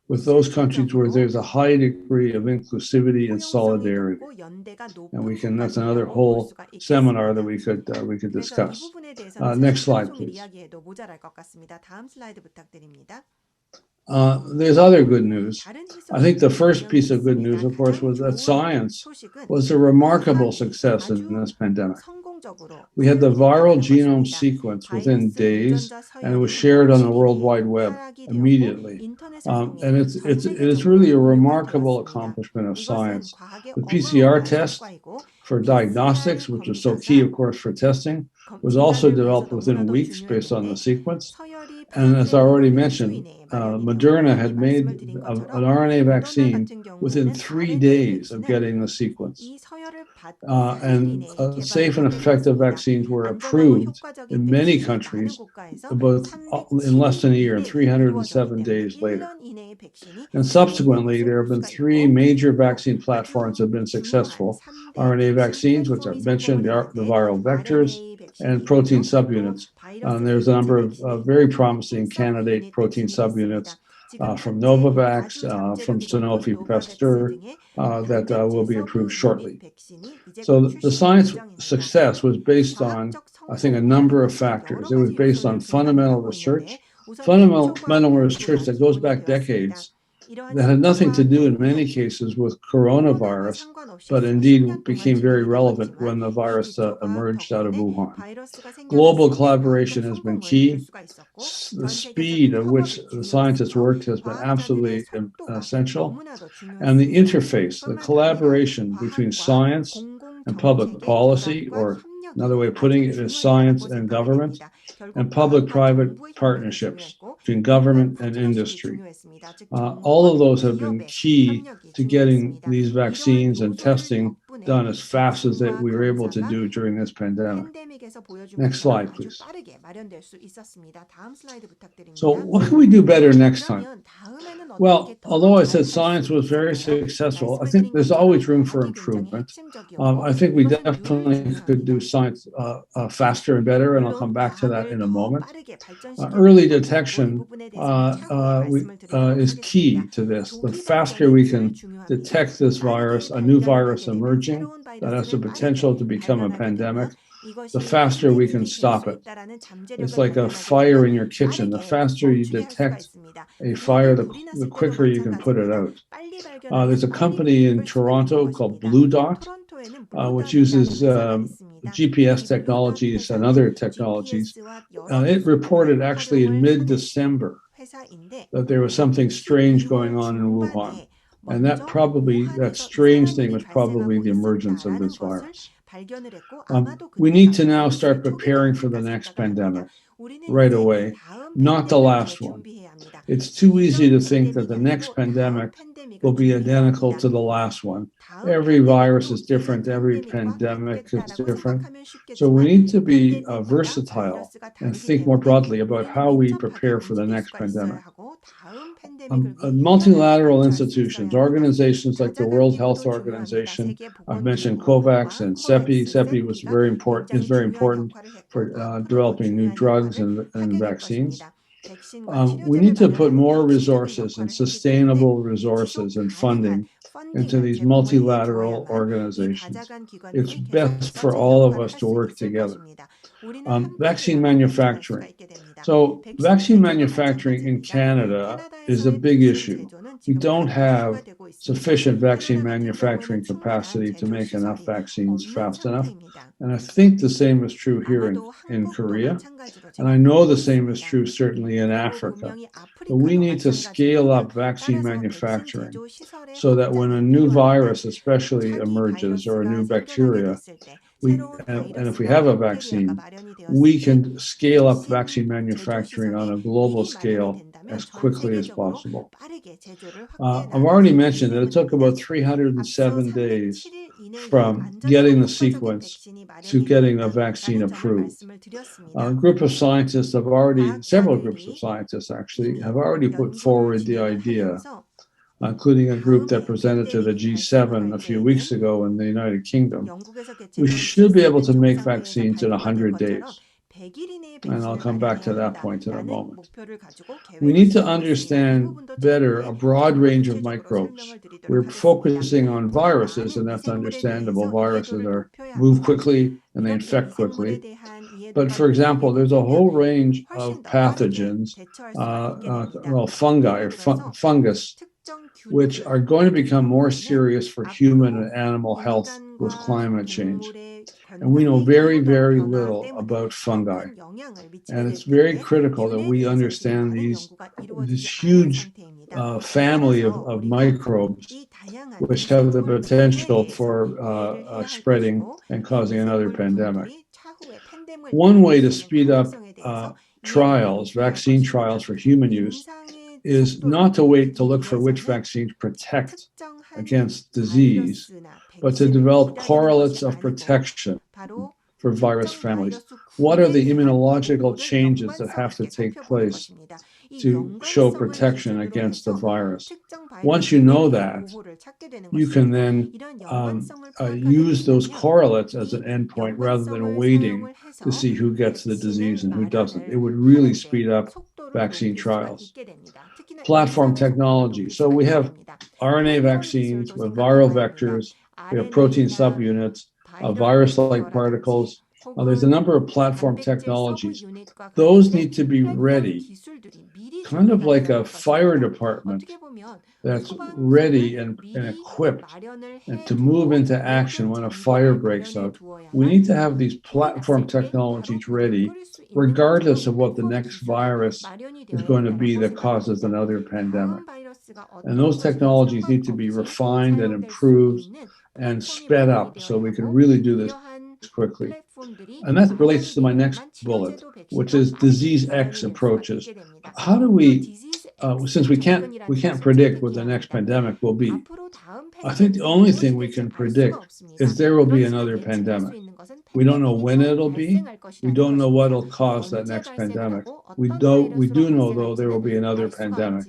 Speaker 4: with those countries where there's a high degree of inclusivity and solidarity. And that's another whole seminar that we could discuss. Next slide, please. There's other good news. I think the first piece of good news, of course, was that science was a remarkable success in this pandemic. We had the viral genome sequence within days, and it was shared on the World Wide Web immediately. And it is really a remarkable accomplishment of science. The PCR test for diagnostics, which was so key, of course, for testing, was also developed within weeks based on the sequence. And as I already mentioned, Moderna had made an RNA vaccine within 3 days of getting the sequence. And safe and effective vaccines were approved in many countries, both in less than a year, 307 days later. And subsequently, there have been 3 major vaccine platforms that have been successful: RNA vaccines, which I've mentioned, the viral vectors, and protein subunits. There's a number of very promising candidate protein subunits from Novavax, from Sanofi Pasteur, that will be approved shortly. So the science success was based on, I think, a number of factors. It was based on fundamental research that goes back decades, that had nothing to do in many cases with coronavirus, but indeed became very relevant when the virus emerged out of Wuhan. Global collaboration has been key. The speed at which the scientists worked has been absolutely essential. And the interface, the collaboration between science and public policy, or another way of putting it is science and government, and public-private partnerships between government and industry. All of those have been key to getting these vaccines and testing done as fast as that we were able to do during this pandemic. Next slide, please. So what can we do better next time? Well, although I said science was very successful, I think there's always room for improvement. I think we definitely could do science faster and better, and I'll come back to that in a moment. Early detection is key to this. The faster we can detect this virus, a new virus emerging that has the potential to become a pandemic, the faster we can stop it. It's like a fire in your kitchen. The faster you detect a fire, the quicker you can put it out. There's a company in Toronto called Blue Dot, which uses GPS technologies and other technologies. It reported actually in mid-December that there was something strange going on in Wuhan. And that strange thing was probably the emergence of this virus. We need to now start preparing for the next pandemic right away, not the last one. It's too easy to think that the next pandemic will be identical to the last one. Every virus is different, every pandemic is different. So we need to be versatile and think more broadly about how we prepare for the next pandemic. Multilateral institutions, organizations like the World Health Organization, I've mentioned COVAX and CEPI. CEPI is very important for developing new drugs and vaccines. We need to put more resources and sustainable resources and funding into these multilateral organizations. It's best for all of us to work together. Vaccine manufacturing. So vaccine manufacturing in Canada is a big issue. We don't have sufficient vaccine manufacturing capacity to make enough vaccines fast enough. And I think the same is true here in Korea. And I know the same is true certainly in Africa. But we need to scale up vaccine manufacturing so that when a new virus especially emerges or a new bacteria, and if we have a vaccine, we can scale up vaccine manufacturing on a global scale as quickly as possible. I've already mentioned that it took about 307 days from getting the sequence to getting a vaccine approved. Several groups of scientists actually, have already put forward the idea, including a group that presented to the G7 a few weeks ago in the United Kingdom. We should be able to make vaccines in 100 days. And I'll come back to that point in a moment. We need to understand better a broad range of microbes. We're focusing on viruses, and that's understandable. Viruses move quickly and they infect quickly. But for example, there's a whole range of pathogens, fungi or fungus, which are going to become more serious for human and animal health with climate change. And we know very, very little about fungi. And it's very critical that we understand this huge family of microbes which have the potential for spreading and causing another pandemic. One way to speed up vaccine trials for human use, is not to wait to look for which vaccines protect against disease, but to develop correlates of protection for virus families. What are the immunological changes that have to take place to show protection against the virus? Once you know that, you can then use those correlates as an endpoint rather than waiting to see who gets the disease and who doesn't. It would really speed up vaccine trials. Platform technology. So we have RNA vaccines with viral vectors, we have protein subunits, virus-like particles. There's a number of platform technologies. Those need to be ready, kind of like a fire department that's ready and equipped and to move into action when a fire breaks out. We need to have these platform technologies ready, regardless of what the next virus is going to be that causes another pandemic. And those technologies need to be refined and improved and sped up so we can really do this quickly. And that relates to my next bullet, which is disease X approaches. How do we, since we can't predict what the next pandemic will be, I think the only thing we can predict is there will be another pandemic. We don't know when it'll be. We don't know what will cause that next pandemic. We do know, though, there will be another pandemic.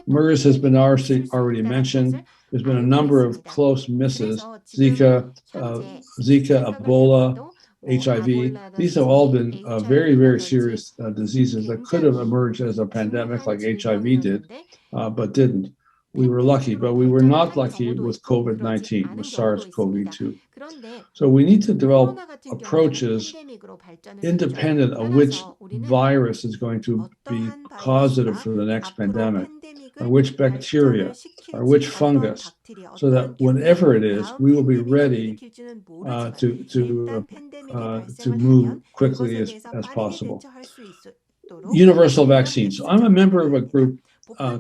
Speaker 4: MERS has been already mentioned. There's been a number of close misses. Zika, Ebola, HIV. These have all been very, very serious diseases that could have emerged as a pandemic like HIV did, but didn't. We were lucky, but we were not lucky with COVID-19, with SARS-CoV-2. So we need to develop approaches independent of which virus is going to be causative for the next pandemic, or which bacteria, or which fungus, so that whenever it is, we will be ready to move quickly as possible. Universal vaccines. So I'm a member of a group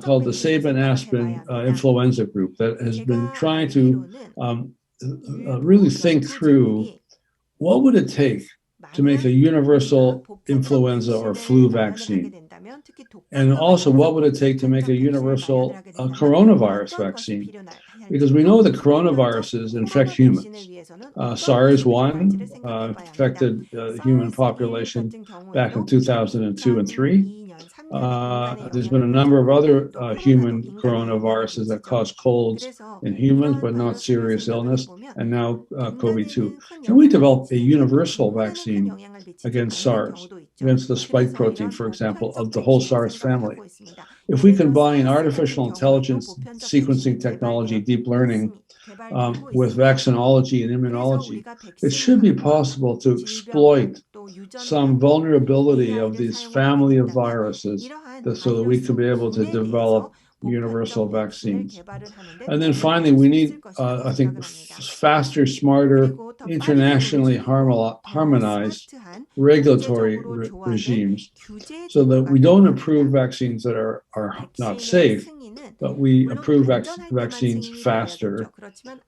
Speaker 4: called the Sabin-Aspen Influenza Group that has been trying to really think through what would it take to make a universal influenza or flu vaccine, and also what would it take to make a universal coronavirus vaccine, because we know the coronaviruses infect humans. SARS-1 affected the human population back in 2002 and 3. There's been a number of other human coronaviruses that cause colds in humans, but not serious illness, and now COVID-2. Can we develop a universal vaccine against SARS, against the spike protein, for example, of the whole SARS family? If we combine artificial intelligence, sequencing technology, deep learning, with vaccinology and immunology, it should be possible to exploit some vulnerability of this family of viruses so that we could be able to develop universal vaccines. And then finally, we need, I think, faster, smarter, internationally harmonized regulatory regimes so that we don't approve vaccines that are not safe, but we approve vaccines faster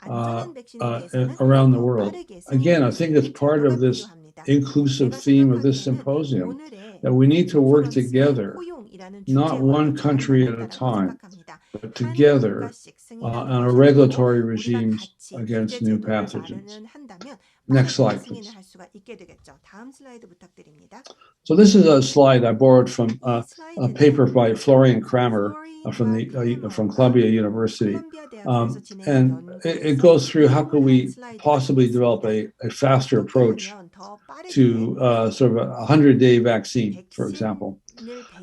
Speaker 4: around the world. Again, I think it's part of this inclusive theme of this symposium that we need to work together, not one country at a time, but together on our regulatory regimes against new pathogens. Next slide, please. So this is a slide I borrowed from a paper by Florian Kramer from Columbia University. And it goes through how could we possibly develop a faster approach to sort of a 100-day vaccine, for example.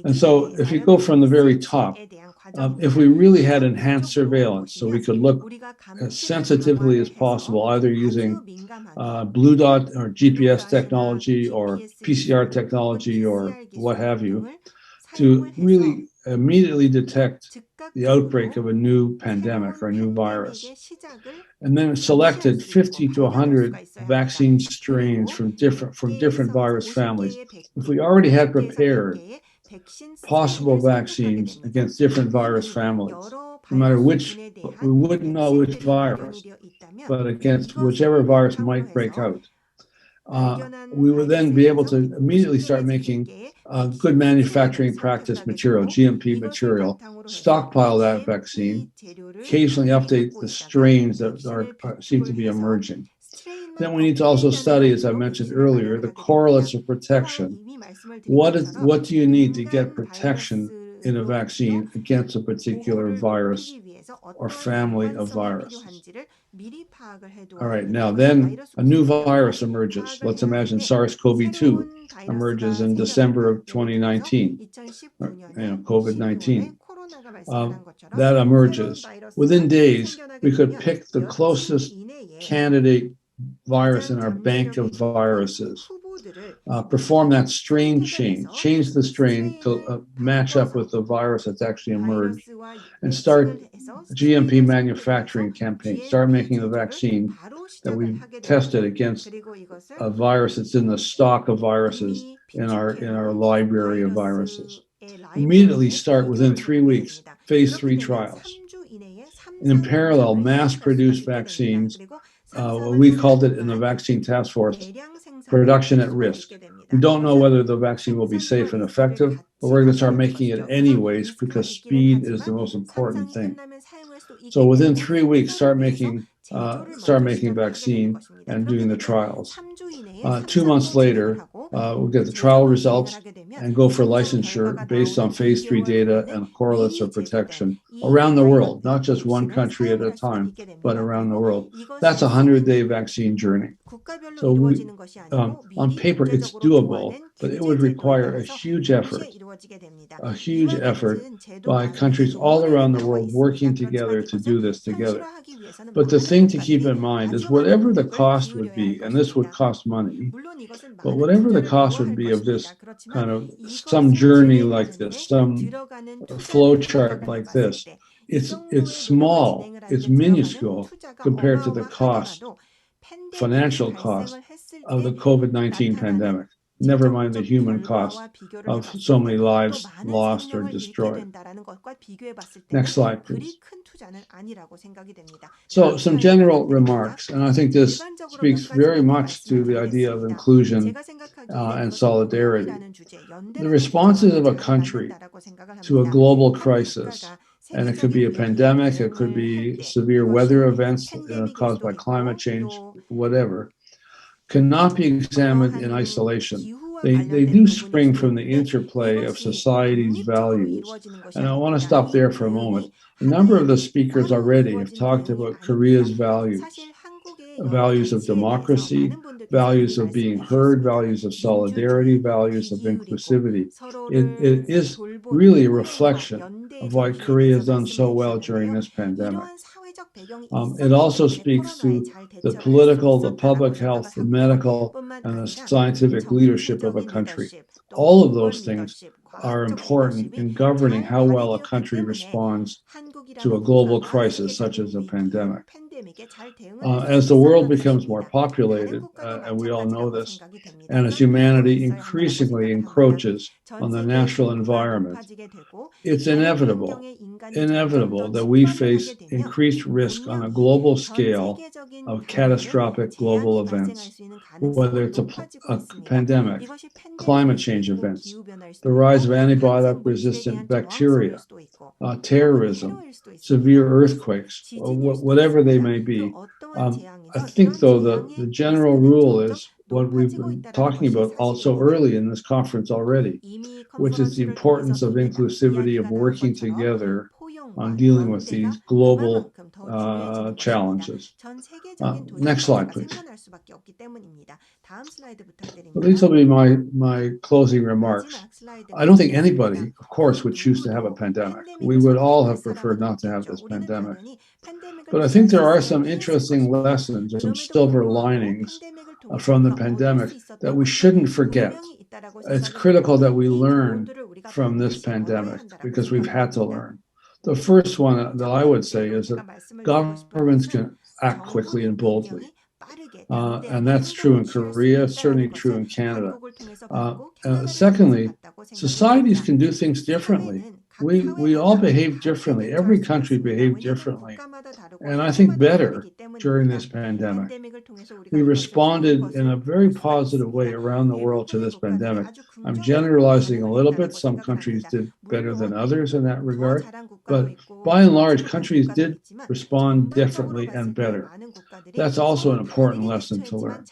Speaker 4: And so if you go from the very top, if we really had enhanced surveillance, so we could look as sensitively as possible, either using blue dot or GPS technology or PCR technology or what have you, to really immediately detect the outbreak of a new pandemic or a new virus. And then selected 50 to 100 vaccine strains from different virus families. If we already had prepared possible vaccines against different virus families, no matter which, we wouldn't know which virus, but against whichever virus might break out. We would then be able to immediately start making good manufacturing practice material, GMP material, stockpile that vaccine, occasionally update the strains that seem to be emerging. Then we need to also study, as I mentioned earlier, the correlates of protection. What do you need to get protection in a vaccine against a particular virus or family of viruses? All right, now then a new virus emerges. Let's imagine SARS-CoV-2 emerges in December of 2019, COVID-19. That emerges. Within days, we could pick the closest candidate virus in our bank of viruses, perform that strain change the strain to match up with the virus that's actually emerged, and start GMP manufacturing campaign, start making the vaccine that we've tested against a virus that's in the stock of viruses in our library of viruses. Immediately start within 3 weeks, phase 3 trials. And in parallel, mass-produce vaccines. We called it in the vaccine task force, production at risk. We don't know whether the vaccine will be safe and effective, but we're going to start making it anyways because speed is the most important thing. So within 3 weeks, start making vaccine and doing the trials. 2 months later, we'll get the trial results and go for licensure based on phase 3 data and correlates of protection around the world, not just one country at a time, but around the world. That's a 100-day vaccine journey. So on paper, it's doable, but it would require a huge effort by countries all around the world working together to do this together. But the thing to keep in mind is whatever the cost would be, and this would cost money, but whatever the cost would be of this kind of some journey like this, some flow chart like this, it's small, it's minuscule compared to the cost, financial cost of the COVID-19 pandemic. Never mind the human cost of so many lives lost or destroyed. Next slide, please. So some general remarks, and I think this speaks very much to the idea of inclusion and solidarity. The responses of a country to a global crisis, and it could be a pandemic, it could be severe weather events caused by climate change, whatever, cannot be examined in isolation. They do spring from the interplay of society's values. And I want to stop there for a moment. A number of the speakers already have talked about Korea's values of democracy, values of being heard, values of solidarity, values of inclusivity. It is really a reflection of why Korea has done so well during this pandemic. It also speaks to the political, the public health, the medical, and the scientific leadership of a country. All of those things are important in governing how well a country responds to a global crisis such as a pandemic. As the world becomes more populated, and we all know this, and as humanity increasingly encroaches on the natural environment, it's inevitable that we face increased risk on a global scale of catastrophic global events, whether it's a pandemic, climate change events, the rise of antibiotic-resistant bacteria, terrorism, severe earthquakes, whatever they may be. I think, though, the general rule is what we've been talking about also early in this conference already, which is the importance of inclusivity, of working together on dealing with these global challenges. Next slide, please. Well, these will be my closing remarks. I don't think anybody, of course, would choose to have a pandemic. We would all have preferred not to have this pandemic. But I think there are some interesting lessons, some silver linings from the pandemic that we shouldn't forget. It's critical that we learn from this pandemic because we've had to learn. The first one that I would say is that governments can act quickly and boldly. And that's true in Korea, certainly true in Canada. Secondly, societies can do things differently. We all behave differently. Every country behaved differently, and I think better during this pandemic. We responded in a very positive way around the world to this pandemic. I'm generalizing a little bit. Some countries did better than others in that regard, but by and large, countries did respond differently and better. That's also an important lesson to learn.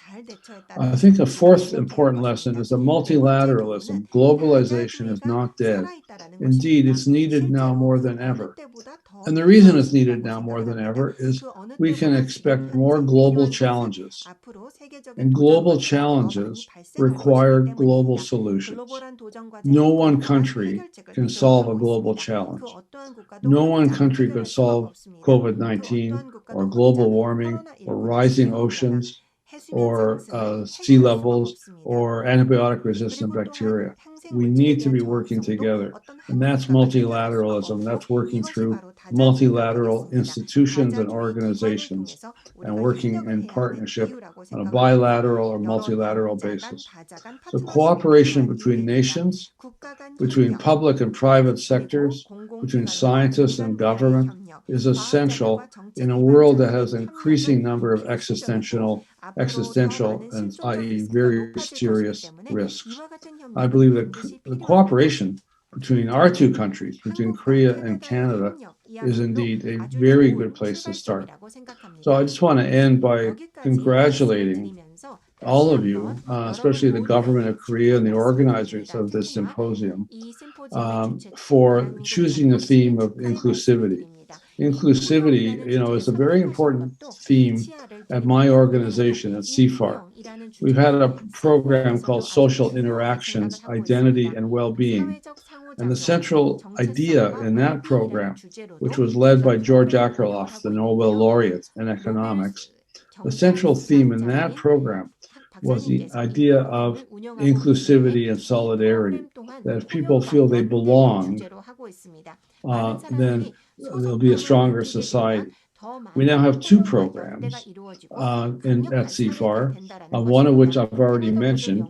Speaker 4: I think a fourth important lesson is that multilateralism, globalization is not dead. Indeed, it's needed now more than ever. And the reason it's needed now more than ever is we can expect more global challenges. And global challenges require global solutions. No one country can solve a global challenge. No one country could solve COVID-19 or global warming or rising oceans or sea levels or antibiotic-resistant bacteria. We need to be working together. And that's multilateralism. That's working through multilateral institutions and organizations and working in partnership on a bilateral or multilateral basis. So cooperation between nations, between public and private sectors, between scientists and government is essential in a world that has an increasing number of existential and i.e. very serious risks. I believe that the cooperation between our two countries, between Korea and Canada, is indeed a very good place to start. So I just want to end by congratulating all of you, especially the government of Korea and the organizers of this symposium, for choosing the theme of inclusivity. Inclusivity, is a very important theme at my organization, at CIFAR. We've had a program called Social Interactions, Identity and Well-Being. And the central idea in that program, which was led by George Akerlof, the Nobel laureate in economics, the central theme in that program was the idea of inclusivity and solidarity, that if people feel they belong, then there'll be a stronger society. We now have two programs at CIFAR, one of which I've already mentioned,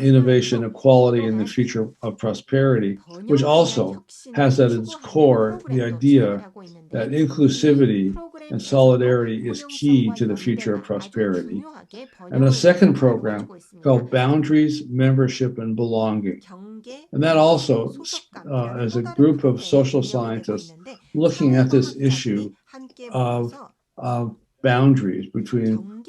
Speaker 4: Innovation, Equality, and the Future of Prosperity, which also has at its core the idea that inclusivity and solidarity is key to the future of prosperity. And a second program called Boundaries, Membership, and Belonging. And that also, as a group of social scientists looking at this issue of boundaries between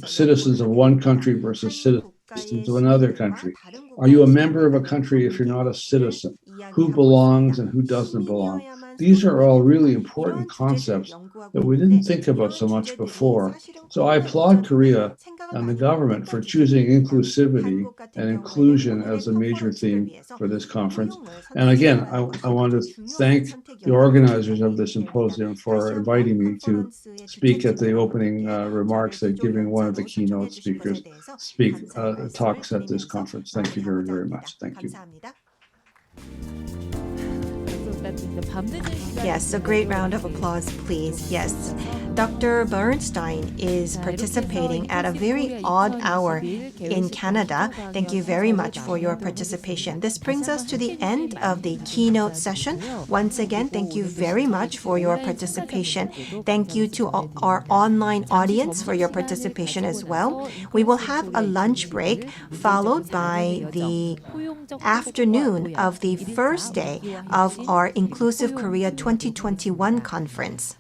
Speaker 4: citizens of one country versus citizens of another country. Are you a member of a country if you're not a citizen? Who belongs and who doesn't belong? These are all really important concepts that we didn't think about so much before. So I applaud Korea and the government for choosing inclusivity and inclusion as a major theme for this conference. And again, I want to thank the organizers of the symposium for inviting me to speak at the opening remarks and giving one of the keynote speakers talks at this conference. Thank you very, very much. Thank you.
Speaker 3: Yes, a great round of applause, please. Yes, Dr. Bernstein is participating at a very odd hour in Canada. Thank you very much for your participation. This brings us to the end of the keynote session. Once again, thank you very much for your participation. Thank you to our online audience for your participation as well. We will have a lunch break followed by the afternoon of the first day of our Inclusive Korea 2021 conference.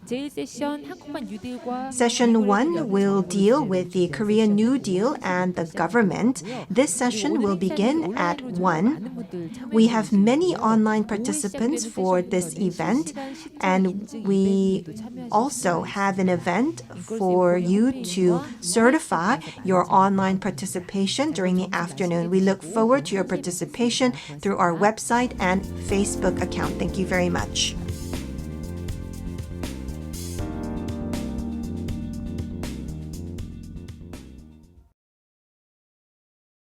Speaker 3: Session 1 will deal with the Korean New Deal and the government. This session will begin at 1. We have many online participants for this event, and we also have an event for you to certify your online participation during the afternoon. We look forward to your participation through our website and Facebook account. Thank you very much.